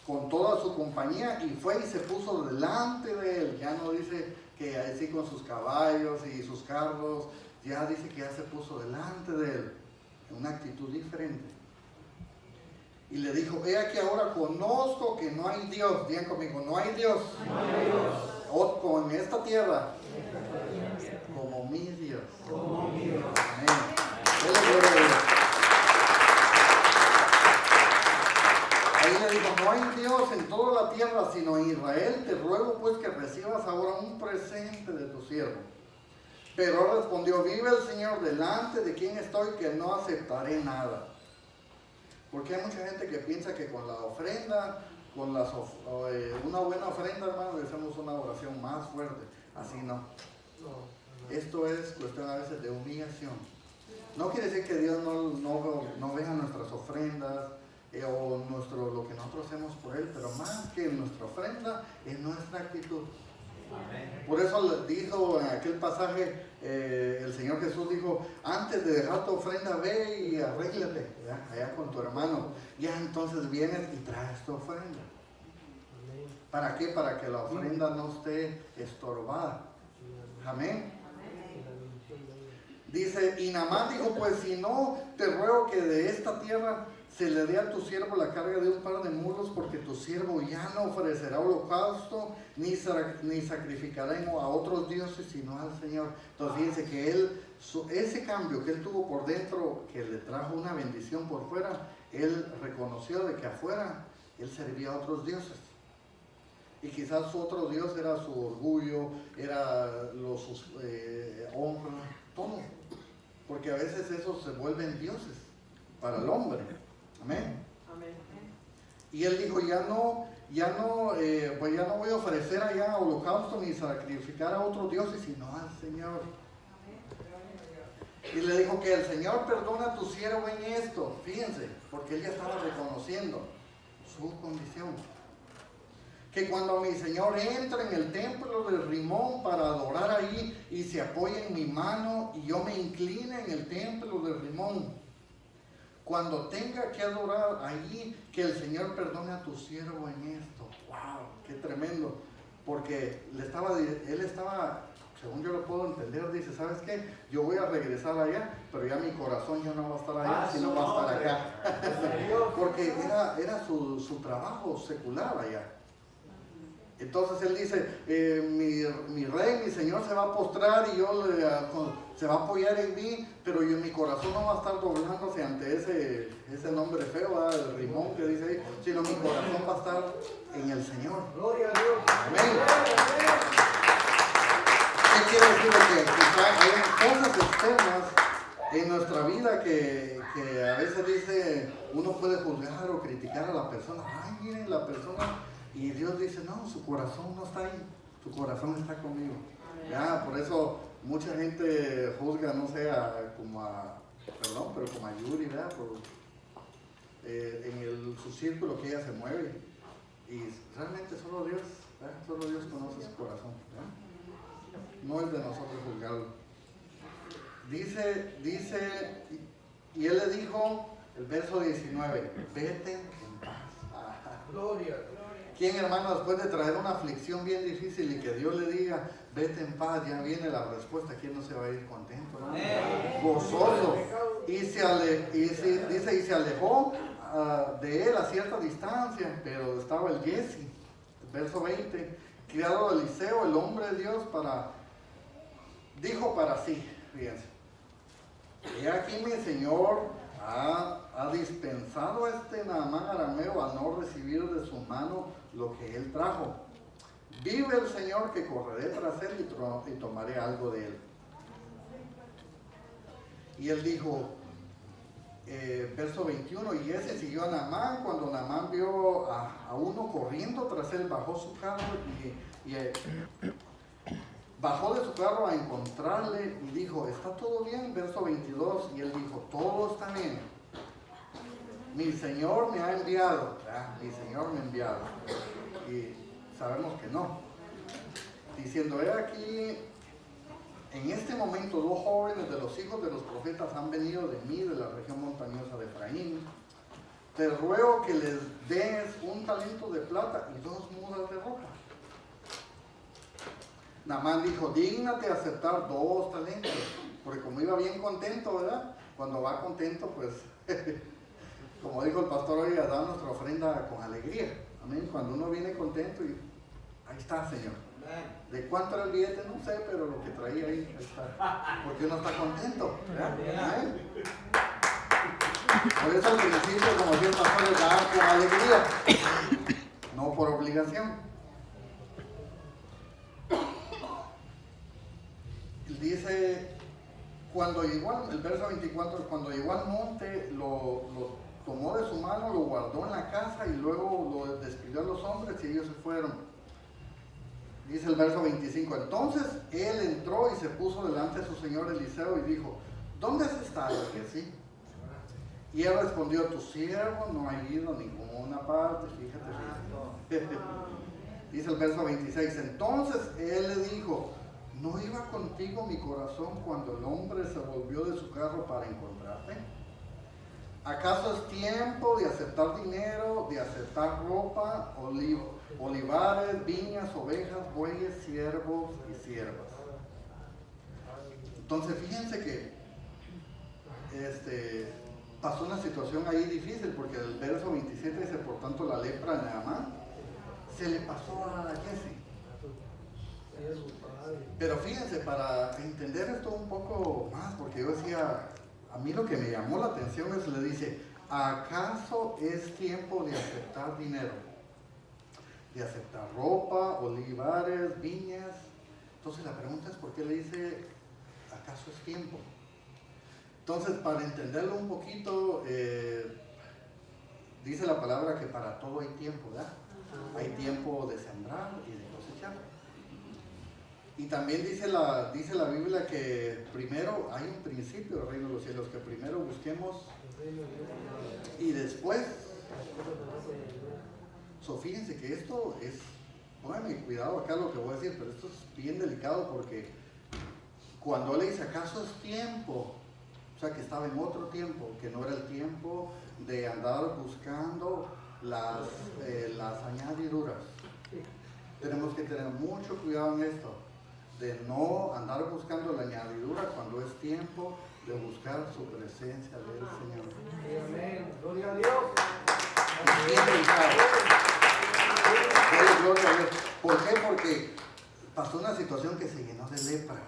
con toda su compañía y fue y se puso delante de él. Ya no dice que así con sus caballos y sus carros, ya dice que ya se puso delante de él, en una actitud diferente. Y le dijo, he aquí ahora conozco que no hay Dios. Digan conmigo, no hay Dios. No hay Dios. O con esta tierra. Como mi Dios. Como mi Dios. Amén. Dele gloria a Dios. Ahí le dijo, no hay Dios en toda la tierra sino en Israel. Te ruego pues que recibas ahora un presente de tu siervo. Pero respondió, vive el Señor delante de quien estoy, que no aceptaré nada. Porque hay mucha gente que piensa que con la ofrenda, una buena ofrenda, hermano, le hacemos una oración más fuerte. Así no. Esto es cuestión a veces de humillación. No quiere decir que Dios no vea nuestras ofrendas o lo que nosotros hacemos por Él, pero más que nuestra ofrenda es nuestra actitud. Amén. Por eso dijo en aquel pasaje, el Señor Jesús dijo, antes de dejar tu ofrenda, ve y arréglate, ¿verdad? Allá con tu hermano. Ya entonces vienes y traes tu ofrenda. ¿Para qué? Para que la ofrenda no esté estorbada. Amén. Dice, y Naamán dijo, pues si no, te ruego que de esta tierra se le dé a tu siervo la carga de un par de mulos, porque tu siervo ya no ofrecerá holocausto, ni sacrificará a otros dioses, sino al Señor. Entonces fíjense que él, ese cambio que él tuvo por dentro, que le trajo una bendición por fuera, él reconoció de que afuera él servía a otros dioses. Y quizás su otro dios era su orgullo, era sus honra, todo. Porque a veces esos se vuelven dioses para el hombre. Amén. Amén. Y él dijo, ya no voy a ofrecer allá holocausto ni sacrificar a otros dioses, sino al Señor. Y le dijo que el Señor perdona a tu siervo en esto. Fíjense, porque él ya estaba reconociendo su condición. Que cuando mi Señor entra en el templo de Rimón para adorar ahí y se apoye en mi mano y yo me incline en el templo de Rimón, cuando tenga que adorar allí, que el Señor perdone a tu siervo en esto. ¡Wow! ¡Qué tremendo! Porque él estaba, según yo lo puedo entender, dice, ¿sabes qué? Yo voy a regresar allá, pero ya mi corazón ya no va a estar allá, sino va a estar acá. Porque era su trabajo secular allá. Entonces él dice, mi rey, mi Señor se va a postrar y se va a apoyar en mí, pero mi corazón no va a estar doblándose ante ese nombre feo, el Rimón que dice ahí, sino mi corazón va a estar en el Señor. Gloria a Dios. Amén. ¿Qué quiere decir? Que hay cosas externas en nuestra vida que a veces dice, uno puede juzgar o criticar a la persona. Ay, miren, la persona... Y Dios dice, no, su corazón no está ahí, su corazón está conmigo. Ya, por eso mucha gente juzga, no sé, como a Yuri, ¿verdad? En su círculo que ella se mueve. Y realmente solo Dios conoce su corazón, ¿verdad? No es de nosotros juzgarlo. Dice, y él le dijo, el verso 19, vete en paz. Gloria. ¿Quién, hermano, después de traer una aflicción bien difícil y que Dios le diga, vete en paz, ya viene la respuesta? ¿Quién no se va a ir contento, ¿no? Gozoso. Y se alejó de él a cierta distancia, pero estaba el Jesse, verso 20, criado de Eliseo, el hombre de Dios, dijo para sí, fíjense, he aquí mi Señor ha dispensado a este Naamán arameo a no recibir de su mano lo que él trajo. Vive el Señor que correré tras él y tomaré algo de él. Y él dijo, verso 21, y ese siguió a Naamán. Cuando Naamán vio a uno corriendo tras él, bajó su carro y bajó de su carro a encontrarle y dijo, ¿está todo bien? Verso 22, y él dijo, todo está bien. Mi Señor me ha enviado. Mi Señor me ha enviado. Y sabemos que no. Diciendo, he aquí, en este momento 2 jóvenes de los hijos de los profetas han venido de mí, de la región montañosa de Efraín. Te ruego que les des un talento de plata y 2 mudas de ropa. Naamán dijo, dígnate aceptar 2 talentos, porque como iba bien contento, ¿verdad? Cuando va contento, pues, como dijo el pastor hoy, da nuestra ofrenda con alegría. Amén. Cuando uno viene contento y ahí está, Señor. ¿De cuánto era el billete? No sé, pero lo que traía ahí está. Porque uno está contento, ¿verdad? Amén. Por eso al principio, como dice el pastor, da con alegría, no por obligación. Dice, cuando llegó, el verso 24, cuando llegó al monte, lo tomó de su mano, lo guardó en la casa y luego lo despidió a los hombres y ellos se fueron. Dice el verso 25, entonces él entró y se puso delante de su señor Eliseo y dijo, ¿dónde has estado? Y él respondió, tu siervo no ha ido a ninguna parte, fíjate. Dice el verso 26, entonces él le dijo, ¿no iba contigo mi corazón cuando el hombre se volvió de su carro para encontrarte? ¿Acaso es tiempo de aceptar dinero, de aceptar ropa, olivares, viñas, ovejas, bueyes, siervos y siervas? Entonces fíjense que pasó una situación ahí difícil, porque el verso 27 dice, por tanto la lepra de Naamán se le pasó a Giezi. Pero fíjense, para entender esto un poco más, porque yo decía, a mí lo que me llamó la atención es, le dice, ¿acaso es tiempo de aceptar dinero? De aceptar ropa, olivares, viñas. Entonces la pregunta es, ¿por qué le dice, acaso es tiempo? Entonces, para entenderlo un poquito, dice la palabra que para todo hay tiempo, ¿verdad? Hay tiempo de sembrar y de cosechar. Y también dice la Biblia que primero hay un principio del reino de los cielos, que primero busquemos y después. Fíjense que esto es, pónganme cuidado acá lo que voy a decir, pero esto es bien delicado, porque cuando le dice acaso es tiempo, o sea que estaba en otro tiempo, que no era el tiempo de andar buscando las añadiduras. Tenemos que tener mucho cuidado en esto, de no andar buscando la añadidura cuando es tiempo de buscar su presencia del Señor. Amén. Gloria a Dios. Bien delicado. Gloria a Dios. ¿Por qué? Porque pasó una situación que se llenó de lepra.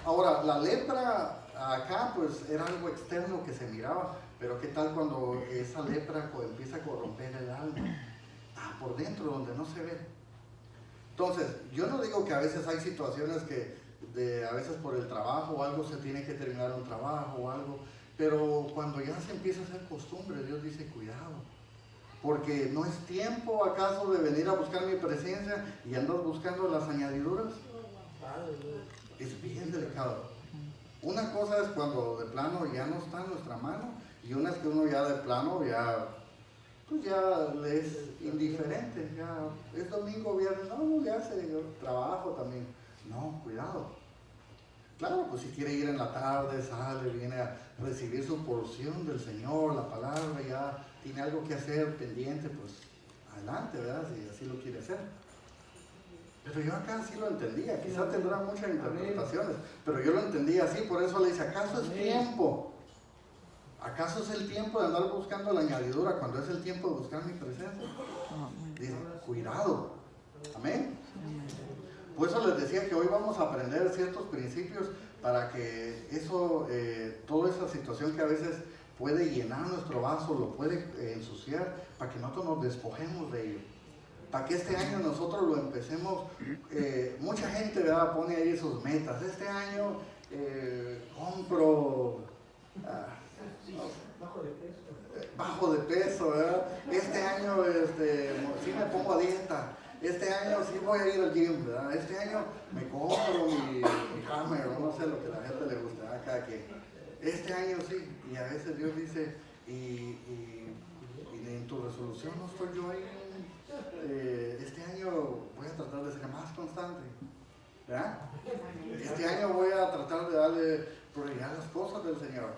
Ahora, la lepra acá pues era algo externo que se miraba, pero ¿qué tal cuando esa lepra empieza a corromper el alma? Por dentro, donde no se ve. Entonces, yo no digo que a veces hay situaciones que a veces por el trabajo o algo se tiene que terminar un trabajo o algo, pero cuando ya se empieza a hacer costumbre, Dios dice cuidado, porque no es tiempo acaso de venir a buscar mi presencia y andas buscando las añadiduras. Es bien delicado. Una cosa es cuando de plano ya no está en nuestra mano, y una es que uno ya de plano ya le es indiferente, ya es domingo, viernes, no, ya se trabajo también. No, cuidado. Claro, pues si quiere ir en la tarde, sale, viene a recibir su porción del Señor, la palabra, ya tiene algo que hacer pendiente, pues adelante, ¿verdad? Si así lo quiere hacer. Pero yo acá sí lo entendía, quizás tendrá muchas interpretaciones, pero yo lo entendía así, por eso le dice, ¿acaso es tiempo? ¿Acaso es el tiempo de andar buscando la añadidura cuando es el tiempo de buscar mi presencia? Dice, cuidado. Amén. Por eso les decía que hoy vamos a aprender ciertos principios para que eso, toda esa situación que a veces puede llenar nuestro vaso, lo puede ensuciar, para que nosotros nos despojemos de ello. Para que este año nosotros lo empecemos, mucha gente, ¿verdad?, pone ahí sus metas. Este año compro bajo de peso, ¿verdad? Este año sí me pongo a dieta. Este año sí voy a ir al gym, ¿verdad? Este año me compro mi Hammer, o no sé lo que a la gente le gusta, ¿verdad? Cada que este año sí, y a veces Dios dice, y en tu resolución no estoy yo ahí. Este año voy a tratar de ser más constante, ¿verdad? Este año voy a tratar de darle prioridad a las cosas del Señor.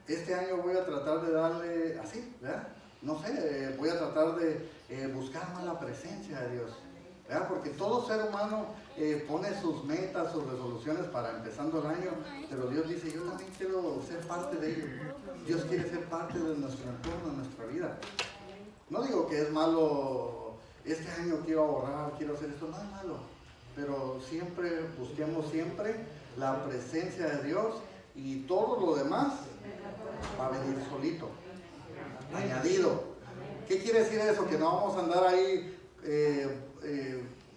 Este año voy a tratar de darle así, ¿verdad? No sé, voy a tratar de buscar más la presencia de Dios, ¿verdad? Porque todo ser humano pone sus metas, sus resoluciones para empezando el año, pero Dios dice, yo también quiero ser parte de ello. Dios quiere ser parte de nuestro entorno, de nuestra vida. No digo que es malo, este año quiero ahorrar, quiero hacer esto, no es malo, pero siempre, busquemos siempre la presencia de Dios y todo lo demás va a venir solito, añadido. ¿Qué quiere decir eso? Que no vamos a andar ahí,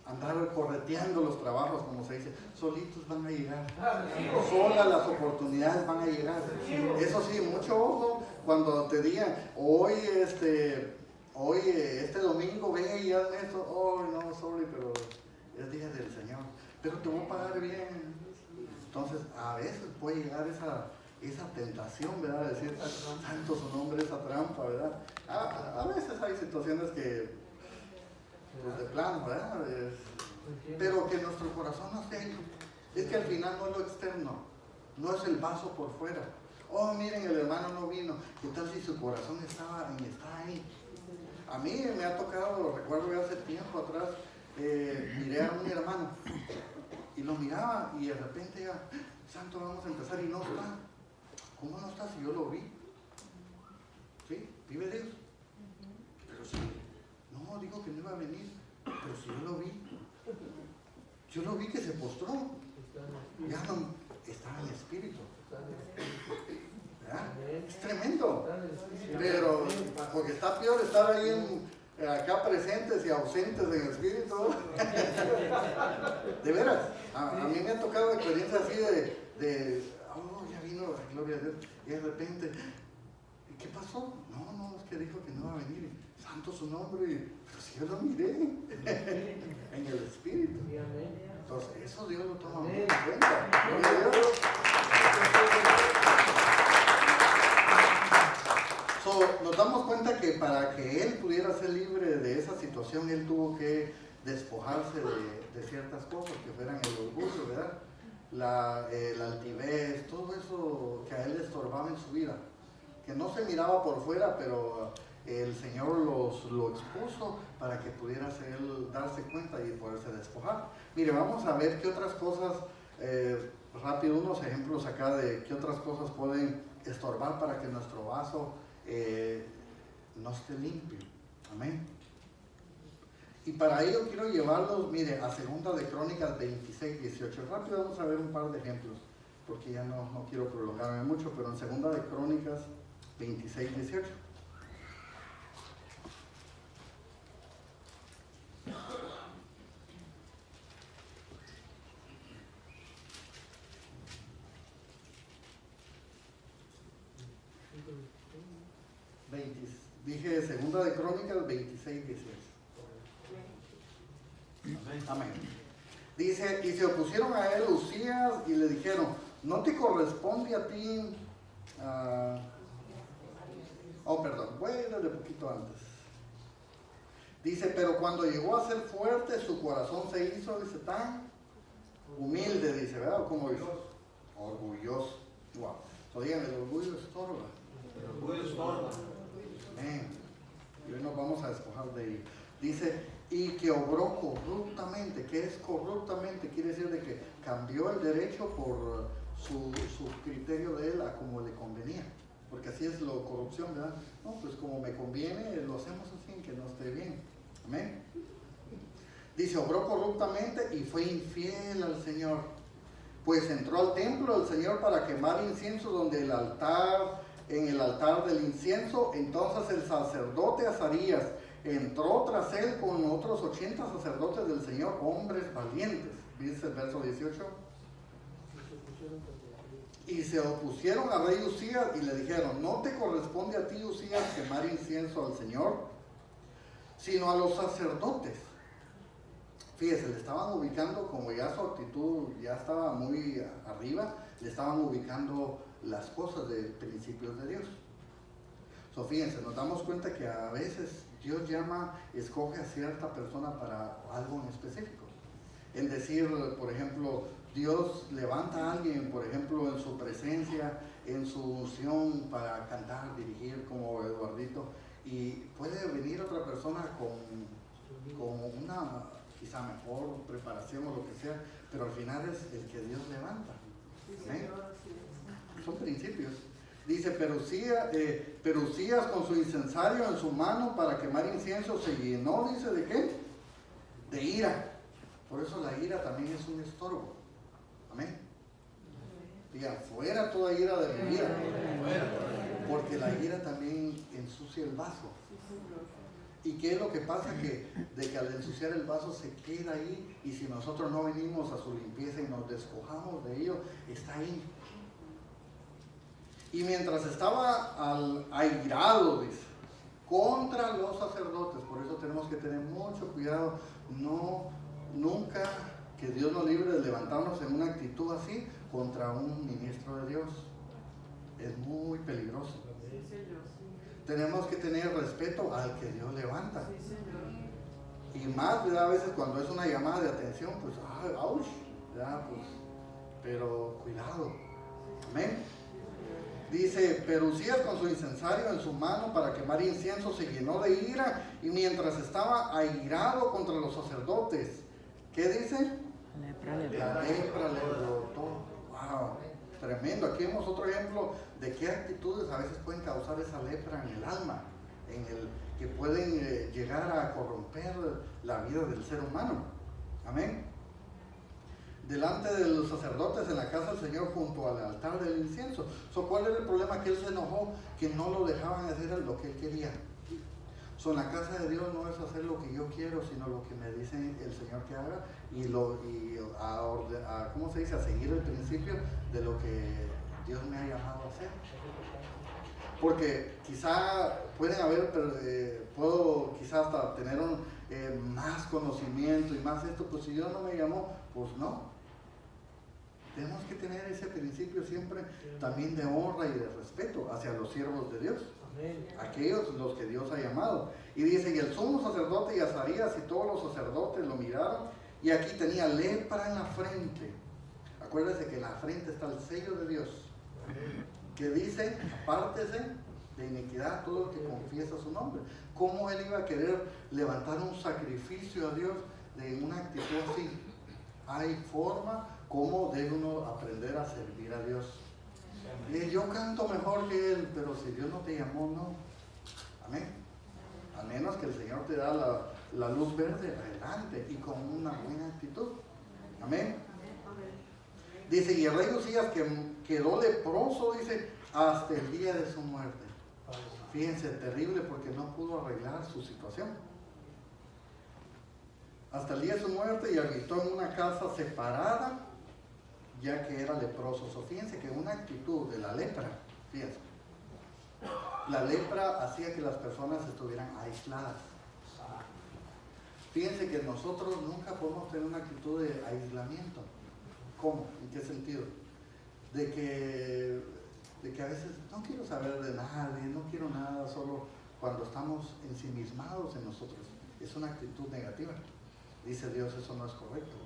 andar correteando los trabajos, como se dice, solitos van a llegar, solas las oportunidades van a llegar. Eso sí, mucho ojo cuando te digan, hoy este domingo ve y hazme esto, oh no, sorry, pero es día del Señor, pero te voy a pagar bien. Entonces a veces puede llegar esa tentación, ¿verdad? De decir, santo su nombre, esa trampa, ¿verdad? A veces hay situaciones que, pues de plano, ¿verdad? Pero que nuestro corazón no esté ahí. Es que al final no es lo externo, no es el vaso por fuera. Oh, miren, el hermano no vino. ¿Qué tal si su corazón está ahí? A mí me ha tocado, recuerdo que hace tiempo atrás, miré a un hermano y lo miraba y de repente ya, santo, vamos a empezar y no está. ¿cómo no está si yo lo vi? ¿Sí? Vive Dios. Pero sí, no, digo que no iba a venir, pero si yo lo vi que se postró. Ya no, estaba en el espíritu. ¿Verdad? Es tremendo. Pero, porque está peor estar ahí acá presentes y ausentes en el espíritu. De veras, a mí me ha tocado experiencias así oh, ya vino la gloria de Dios, y de repente, ¿qué pasó? No, es que dijo que no va a venir, santo su nombre, pero si yo lo miré en el espíritu. Entonces, eso Dios lo toma muy en cuenta. Gloria a Dios. Nos damos cuenta que para que él pudiera ser libre de esa situación, él tuvo que despojarse de ciertas cosas que fueran el orgullo, ¿verdad? La altivez, todo eso que a él le estorbaba en su vida, que no se miraba por fuera, pero el Señor lo expuso para que pudiera él darse cuenta y poderse despojar. Mire, vamos a ver qué otras cosas, rápido, unos ejemplos acá de qué otras cosas pueden estorbar para que nuestro vaso no esté limpio. Amén. Y para ello quiero llevarlos, mire, a 2 de Crónicas 26, 18. Rápido vamos a ver un par de ejemplos, porque ya no quiero prolongarme mucho, pero en 2 de Crónicas 26, 18. Dije 2 de Crónicas 26, 18. Amén. Dice, y se opusieron a él Uzías y le dijeron, no te corresponde a ti, voy desde poquito antes. Dice, pero cuando llegó a ser fuerte, su corazón se hizo, dice, tan humilde, dice, ¿verdad? ¿Cómo dice? Orgulloso. Wow. So, digan, el orgullo estorba. El orgullo estorba. Amén. Y hoy nos vamos a despojar de ello. Dice, y que obró corruptamente. ¿Qué es corruptamente? Quiere decir de que cambió el derecho por su criterio de él a como le convenía. Porque así es la corrupción, ¿verdad? No, pues como me conviene, lo hacemos así, que no esté bien. Amén. Dice, obró corruptamente y fue infiel al Señor. Pues entró al templo del Señor para quemar incienso donde en el altar del incienso. Entonces el sacerdote Azarías entró tras él con otros 80 sacerdotes del Señor, hombres valientes. Dice el verso 18. Y se opusieron al rey Uzías y le dijeron, no te corresponde a ti, Uzías, quemar incienso al Señor, sino a los sacerdotes. Fíjese, le estaban ubicando, como ya su actitud ya estaba muy arriba, le estaban ubicando las cosas de principios de Dios. Fíjense, nos damos cuenta que a veces Dios escoge a cierta persona para algo en específico. En decir, por ejemplo, Dios levanta a alguien, por ejemplo, en su presencia, en su unción para cantar, dirigir, como Eduardito, y puede venir otra persona con una quizá mejor preparación o lo que sea, pero al final es el que Dios levanta. ¿Sí? Son principios. Dice, pero Uzías con su incensario en su mano para quemar incienso se llenó, dice, ¿de qué? De ira. Por eso la ira también es un estorbo. Amén. Diga, fuera toda ira de mi vida. Porque la ira también ensucia el vaso. ¿Y qué es lo que pasa? Que al ensuciar el vaso se queda ahí, y si nosotros no venimos a su limpieza y nos despojamos de ello, está ahí. Y mientras estaba airado, dice, contra los sacerdotes, por eso tenemos que tener mucho cuidado, nunca que Dios nos libre de levantarnos en una actitud así contra un ministro de Dios. Es muy peligroso. Sí, Señor. Tenemos que tener respeto al que Dios levanta. Sí, Señor. Y más, ¿verdad? A veces cuando es una llamada de atención, pues, ¡ouch! ¿Verdad? Pues, pero cuidado. Amén. Dice, pero Uzías con su incensario en su mano para quemar incienso se llenó de ira, y mientras estaba airado contra los sacerdotes, ¿qué dice? La lepra le brotó. Wow. tremendo. Aquí vemos otro ejemplo de qué actitudes a veces pueden causar esa lepra en el alma, que pueden llegar a corromper la vida del ser humano. Amén. Delante de los sacerdotes en la casa del Señor junto al altar del incienso. ¿Cuál era el problema? Que él se enojó, que no lo dejaban hacer lo que él quería. En la casa de Dios no es hacer lo que yo quiero, sino lo que me dice el Señor que haga ¿cómo se dice? A seguir el principio de lo que Dios me ha llamado a hacer. Porque quizá puedo quizá hasta tener más conocimiento y más esto, pues si Dios no me llamó, pues no. Tenemos que tener ese principio siempre también de honra y de respeto hacia los siervos de Dios. Aquellos los que Dios ha llamado. Y dice, y el sumo sacerdote y Azarías y todos los sacerdotes lo miraron, y aquí tenía lepra en la frente. Acuérdense que en la frente está el sello de Dios, que dice, apártese de iniquidad todo el que confiesa su nombre. ¿Cómo él iba a querer levantar un sacrificio a Dios de una actitud así? Hay forma como debe uno aprender a servir a Dios. Yo canto mejor que él, pero si Dios no te llamó, no. Amén. A menos que el Señor te da la luz verde, adelante, y con una buena actitud. Amén. Dice, y el rey Usías quedó leproso, dice, hasta el día de su muerte. Fíjense, terrible, porque no pudo arreglar su situación. Hasta el día de su muerte, y habitó en una casa separada, ya que era leproso. Fíjense que una actitud de la lepra, fíjense, la lepra hacía que las personas estuvieran aisladas. Fíjense que nosotros nunca podemos tener una actitud de aislamiento. ¿Cómo? ¿En qué sentido? De que a veces no quiero saber de nadie, no quiero nada, solo cuando estamos ensimismados en nosotros. Es una actitud negativa. Dice Dios, eso no es correcto.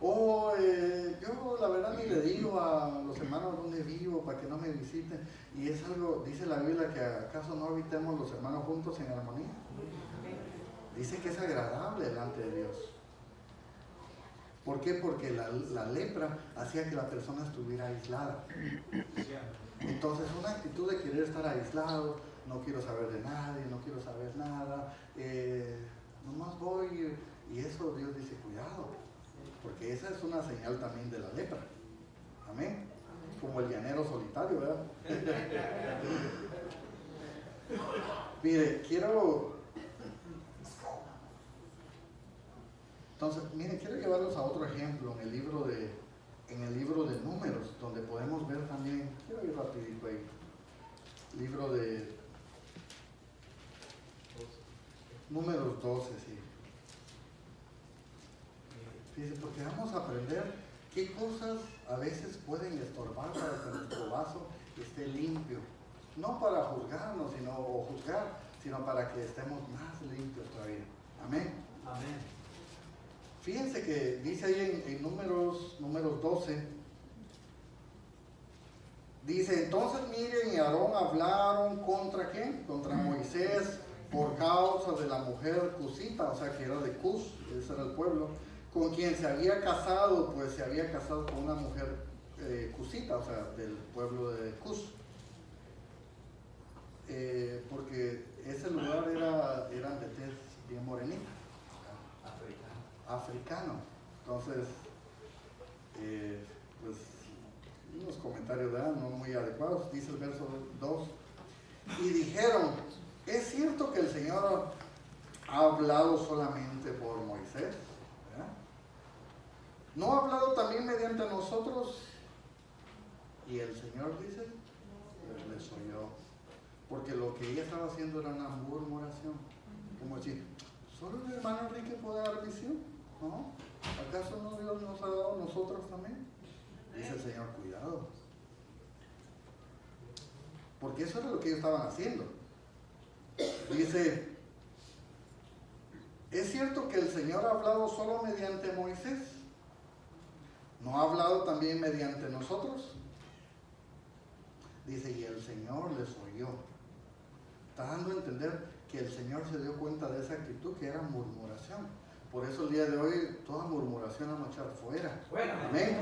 Yo la verdad ni le digo a los hermanos dónde vivo para que no me visiten. Y es algo, dice la Biblia, que acaso no habitemos los hermanos juntos en armonía. Dice que es agradable delante de Dios. ¿Por qué? Porque la lepra hacía que la persona estuviera aislada. Entonces una actitud de querer estar aislado, no quiero saber de nadie, no quiero saber nada, nomás voy, y eso Dios dice, cuidado, porque esa es una señal también de la lepra. Amén. Como el llanero solitario, ¿verdad? Mire, quiero llevarlos a otro ejemplo en el libro de Números, donde podemos ver también, quiero ir rapidito ahí, libro de Números 12, sí. Fíjense, porque vamos a aprender qué cosas a veces pueden estorbar para que nuestro vaso esté limpio. No para juzgarnos, sino para que estemos más limpios todavía. Amén. Amén. Fíjense que dice ahí en Números 12, dice, entonces Miriam y Aarón hablaron ¿contra quién? Contra Moisés por causa de la mujer cusita, o sea que era de Cus, ese era el pueblo, con quien se había casado, pues se había casado con una mujer cusita, o sea, del pueblo de Cus. Porque ese lugar era de tez bien morenita. Africano. Entonces, pues, unos comentarios, ¿verdad?, no muy adecuados. Dice el verso 2. Y dijeron, ¿es cierto que el Señor ha hablado solamente por Moisés? ¿Verdad? ¿No ha hablado también mediante nosotros? Y el Señor dice, les oyó. Porque lo que ella estaba haciendo era una murmuración. Como decir, ¿solo el hermano Enrique puede dar visión? ¿No? ¿Acaso no Dios nos ha dado a nosotros también? Dice el Señor, cuidado. Porque eso era lo que ellos estaban haciendo. Dice, ¿es cierto que el Señor ha hablado solo mediante Moisés? ¿No ha hablado también mediante nosotros? Dice, y el Señor les oyó. Está dando a entender que el Señor se dio cuenta de esa actitud que era murmuración. Por eso el día de hoy toda murmuración vamos a echar fuera. Fuera. Amén.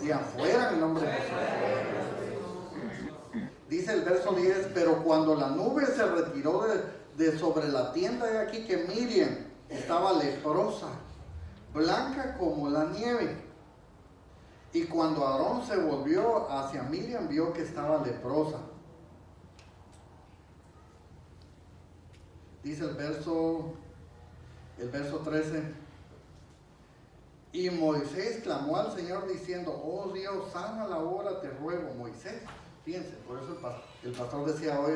Y afuera en el nombre de Jesús. Dice el verso 10, pero cuando la nube se retiró de sobre la tienda, de aquí que Miriam estaba leprosa, blanca como la nieve. Y cuando Aarón se volvió hacia Miriam, vio que estaba leprosa. Dice el verso 13. Y Moisés clamó al Señor diciendo, oh Dios, sánala ahora, te ruego. Moisés, fíjense, por eso el pastor decía hoy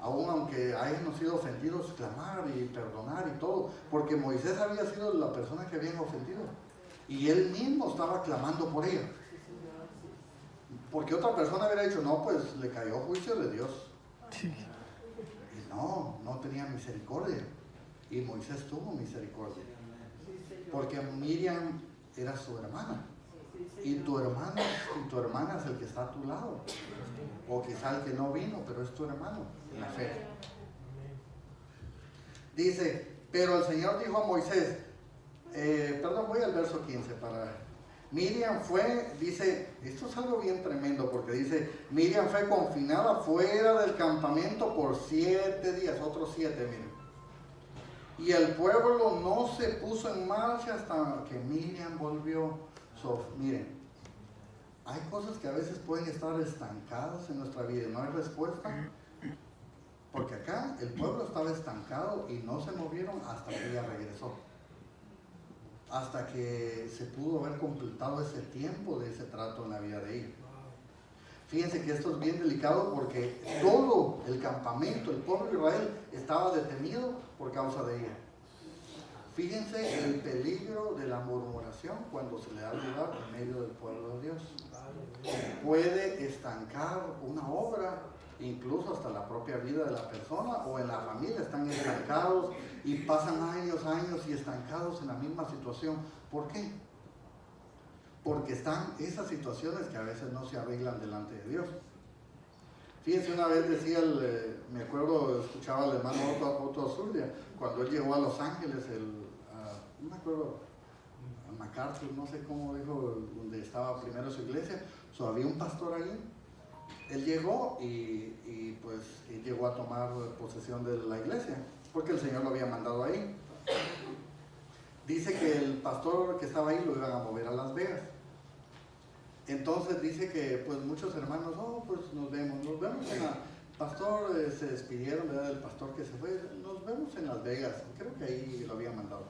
aún aunque hayan sido ofendidos, clamar y perdonar y todo, porque Moisés había sido la persona que habían ofendido. Y él mismo estaba clamando por ella. Porque otra persona hubiera dicho, no, pues le cayó juicio de Dios. Y no tenía misericordia. Y Moisés tuvo misericordia. Porque Miriam era su hermana. Y tu hermana es el que está a tu lado. O quizá el que no vino, pero es tu hermano en la fe. Dice, pero el Señor dijo a Moisés, voy al verso 15 para... Miriam fue, dice, esto es algo bien tremendo porque dice, Miriam fue confinada fuera del campamento por 7 días, otros 7, miren. Y el pueblo no se puso en marcha hasta que Miriam volvió. Miren, hay cosas que a veces pueden estar estancadas en nuestra vida y no hay respuesta. Porque acá el pueblo estaba estancado y no se movieron hasta que ella regresó. Hasta que se pudo haber completado ese tiempo de ese trato en la vida de ella. Fíjense que esto es bien delicado porque todo el campamento, el pueblo de Israel, estaba detenido por causa de ella. Fíjense el peligro de la murmuración cuando se le da lugar en medio del pueblo de Dios. Puede estancar una obra, incluso hasta la propia vida de la persona o en la familia. Están estancados y pasan años y estancados en la misma situación. ¿Por qué? Porque están esas situaciones que a veces no se arreglan delante de Dios. Fíjense, una vez decía, me acuerdo, escuchaba al hermano Otto Azurdia, cuando él llegó a Los Ángeles, no me acuerdo, a MacArthur, no sé cómo dijo, donde estaba primero su iglesia, había un pastor ahí. Él llegó y pues él llegó a tomar posesión de la iglesia, porque el Señor lo había mandado ahí. Dice que el pastor que estaba ahí lo iban a mover a Las Vegas. Entonces dice que pues muchos hermanos, pues nos vemos pastor, se despidieron, ¿verdad? Del pastor que se fue, nos vemos en Las Vegas, creo que ahí lo habían mandado.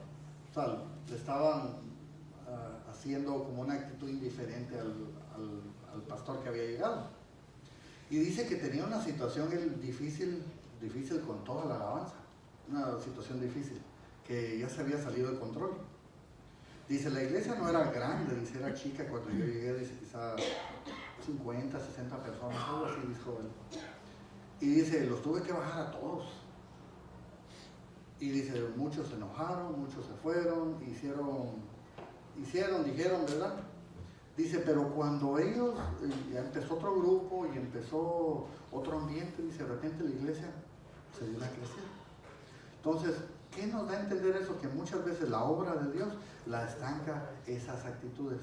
O sea, le estaban haciendo como una actitud indiferente al pastor que había llegado. Y dice que tenía una situación difícil con toda la alabanza, una situación difícil, que ya se había salido de control. Dice, la iglesia no era grande, dice, era chica cuando yo llegué, dice, quizá 50, 60 personas, algo así, dijo él. Y dice, los tuve que bajar a todos. Y dice, muchos se enojaron, muchos se fueron, dijeron, ¿verdad? Dice, pero cuando ellos, ya empezó otro grupo y empezó otro ambiente, dice, de repente la iglesia se dio a crecer. Entonces, ¿qué nos da a entender eso? Que muchas veces la obra de Dios la estanca esas actitudes.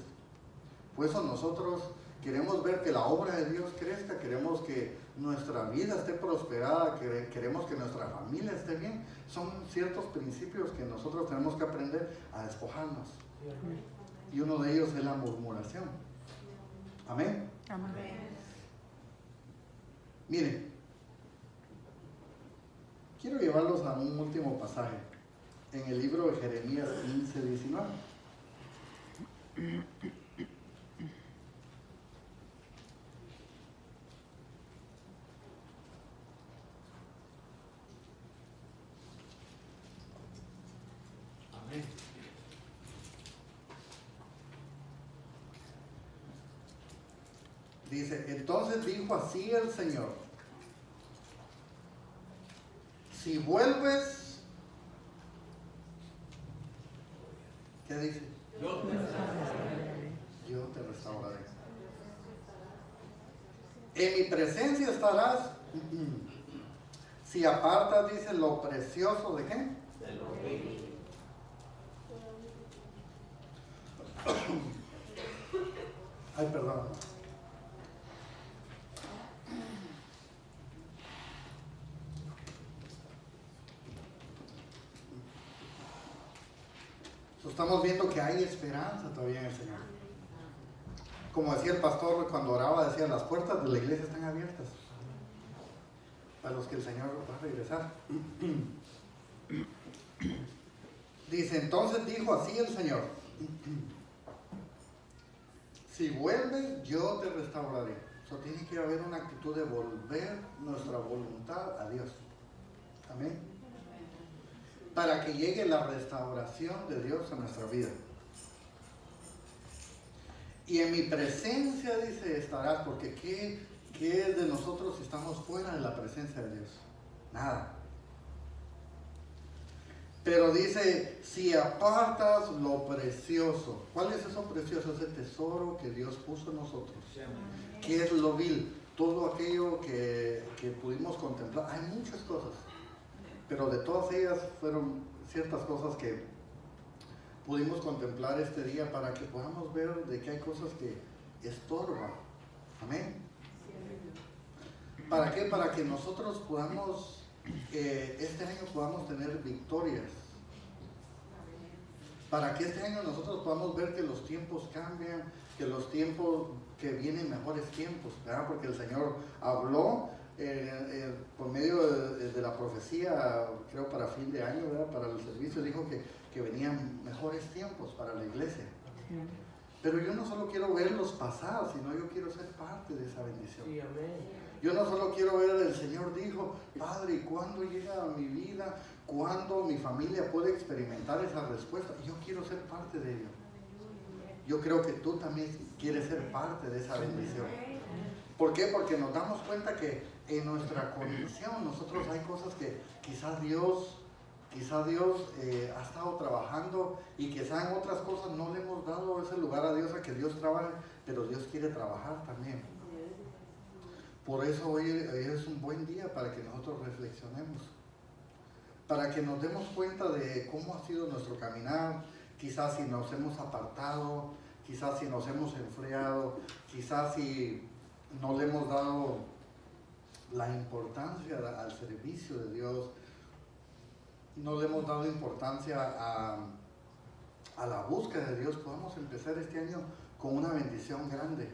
Por eso nosotros queremos ver que la obra de Dios crezca, queremos que nuestra vida esté prosperada, queremos que nuestra familia esté bien. Son ciertos principios que nosotros tenemos que aprender a despojarnos. Y uno de ellos es la murmuración. Amén. Amén. Miren, quiero llevarlos a un último pasaje en el libro de Jeremías 15:19. Amén. Dice, entonces dijo así el Señor: si vuelves, ¿qué dice? Yo te restauraré. En mi presencia estarás. Si apartas, dice, lo precioso de qué. Ay, perdón. Estamos viendo que hay esperanza todavía en el Señor. Como decía el pastor cuando oraba, decía, las puertas de la iglesia están abiertas para los que el Señor va a regresar. Dice, entonces dijo así el Señor, si vuelves, yo te restauraré. Eso tiene que haber una actitud de volver nuestra voluntad a Dios. Amén. Para que llegue la restauración de Dios a nuestra vida. Y en mi presencia, dice, estarás, porque ¿qué es de nosotros si estamos fuera de la presencia de Dios? Nada. Pero dice, si apartas lo precioso. ¿Cuál es eso precioso? Ese tesoro que Dios puso en nosotros. ¿Qué es lo vil? Todo aquello que pudimos contemplar. Hay muchas cosas. Pero de todas ellas fueron ciertas cosas que pudimos contemplar este día para que podamos ver de que hay cosas que estorban. Amén. ¿Para qué? Para que nosotros podamos, este año podamos tener victorias. Para que este año nosotros podamos ver que los tiempos cambian, que los tiempos, que vienen mejores tiempos, ¿verdad? Porque el Señor habló por medio de la profecía, creo para fin de año, ¿verdad? Para el servicio, dijo que venían mejores tiempos para la iglesia. Pero yo no solo quiero verlos pasar, sino yo quiero ser parte de esa bendición. Sí, amén. Yo no solo quiero ver, el Señor dijo, Padre, ¿y cuándo llega a mi vida? ¿Cuándo mi familia puede experimentar esa respuesta? Yo quiero ser parte de ello. Yo creo que tú también quieres ser parte de esa bendición. ¿Por qué? Porque nos damos cuenta que en nuestra condición nosotros hay cosas que quizás Dios ha estado trabajando y quizás en otras cosas no le hemos dado ese lugar a Dios a que Dios trabaje, pero Dios quiere trabajar también. Por eso hoy es un buen día para que nosotros reflexionemos, para que nos demos cuenta de cómo ha sido nuestro caminar, quizás si nos hemos apartado, quizás si nos hemos enfriado, quizás si no le hemos dado la importancia al servicio de Dios, no le hemos dado importancia a la búsqueda de Dios. Podemos empezar este año con una bendición grande.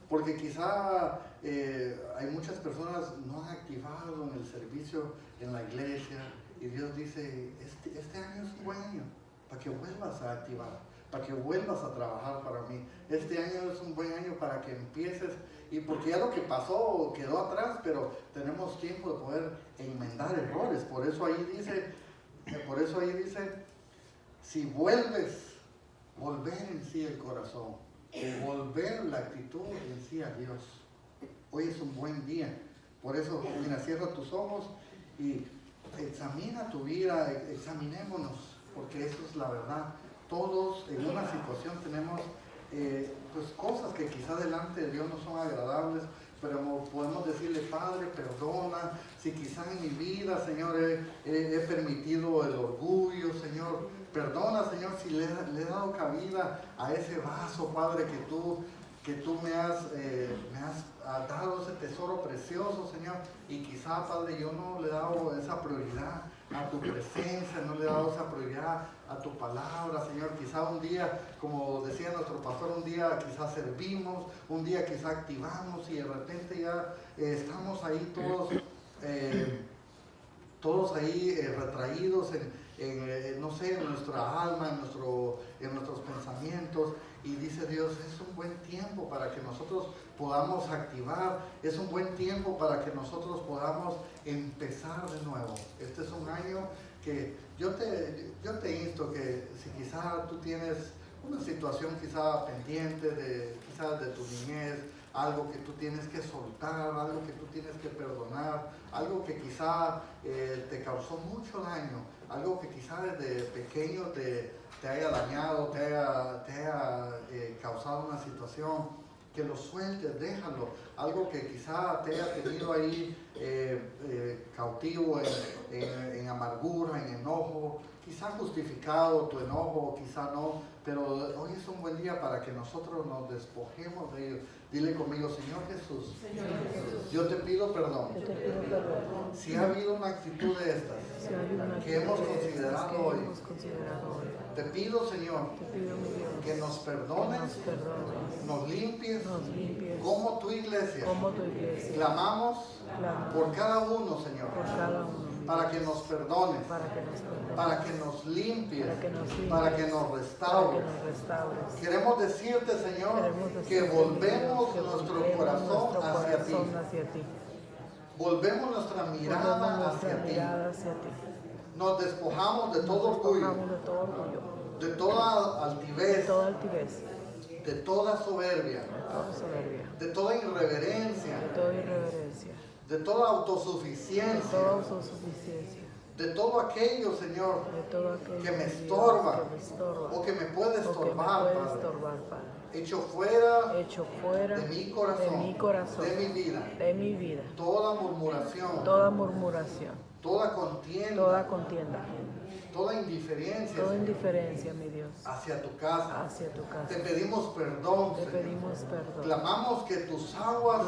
Porque quizá hay muchas personas no han activado en el servicio en la iglesia y Dios dice, este año es un buen año para que vuelvas a activar, para que vuelvas a trabajar para mí. Este año es un buen año para que empieces, y porque ya lo que pasó quedó atrás, pero tenemos tiempo de poder enmendar errores. Por eso ahí dice, si vuelves, volver en sí el corazón, volver la actitud en sí a Dios. Hoy es un buen día. Por eso, mira, cierra tus ojos y examina tu vida, examinémonos, porque eso es la verdad. Todos en una situación tenemos pues cosas que quizá delante de Dios no son agradables, pero podemos decirle, Padre, perdona, si quizá en mi vida, Señor, he permitido el orgullo, Señor, perdona, Señor, si le he dado cabida a ese vaso, Padre, que tú me has dado ese tesoro precioso, Señor, y quizá, Padre, yo no le he dado esa prioridad a tu presencia, no le he dado esa prioridad a tu palabra, Señor. Quizá un día, como decía nuestro pastor, un día quizá servimos, un día quizá activamos y de repente ya estamos ahí todos ahí retraídos no sé, en nuestra alma, en nuestros pensamientos. Y dice Dios, es un buen tiempo para que nosotros podamos activar, es un buen tiempo para que nosotros podamos empezar de nuevo. Este es un año que yo te insto que si quizá tú tienes una situación quizá pendiente quizás de tu niñez, algo que tú tienes que soltar, algo que tú tienes que perdonar, algo que quizá te causó mucho daño, algo que quizá desde pequeño te haya dañado, te haya causado una situación que lo sueltes, déjalo. Algo que quizá te haya tenido ahí cautivo en amargura, en enojo, quizá justificado tu enojo, quizá no, pero hoy es un buen día para que nosotros nos despojemos de ello. Dile conmigo, Señor Jesús, yo te pido perdón. Si ha habido una actitud de estas que hemos considerado hoy, te pido, Señor, que nos perdones, nos limpies, como tu iglesia. Clamamos por cada uno, Señor, para que nos perdones, para que nos limpies, para que nos restaures. Queremos decirte, Señor, que volvemos nuestro corazón hacia ti. Volvemos nuestra mirada hacia ti. Nos despojamos de todo orgullo, de toda altivez, de toda soberbia, de toda irreverencia, de toda autosuficiencia, de todo aquello, Señor, que me estorba o que me puede estorbar, Padre. Hecho fuera de mi corazón, de mi vida, toda murmuración, toda contienda, toda indiferencia, mi Dios, hacia tu casa. Te Te pedimos perdón, Señor. pedimos perdón. Clamamos que tus aguas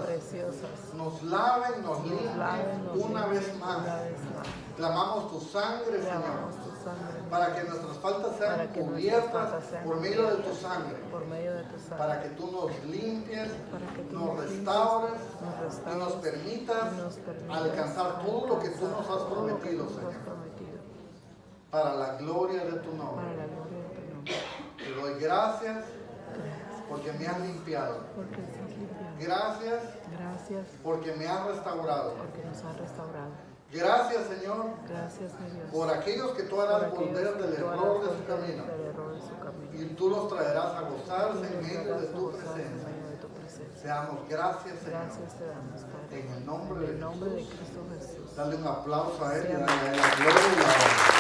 preciosas nos laven, nos limpien una vez más. Clamamos tu sangre, Señor, para que nuestras faltas sean cubiertas por medio de tu sangre. Para que tú nos limpies, nos restaures y nos permitas alcanzar todo lo que tú nos has prometido, Señor. Para la gloria de tu nombre. Te doy gracias porque me has limpiado. Gracias porque me has restaurado. Gracias, Señor, por aquellos que tú harás volver del error de su camino. Y tú los traerás a gozarse en medio de tu presencia. Te damos gracias, Señor. En el nombre de Cristo Jesús. Dale un aplauso a Él y dale a Él la gloria y la honra.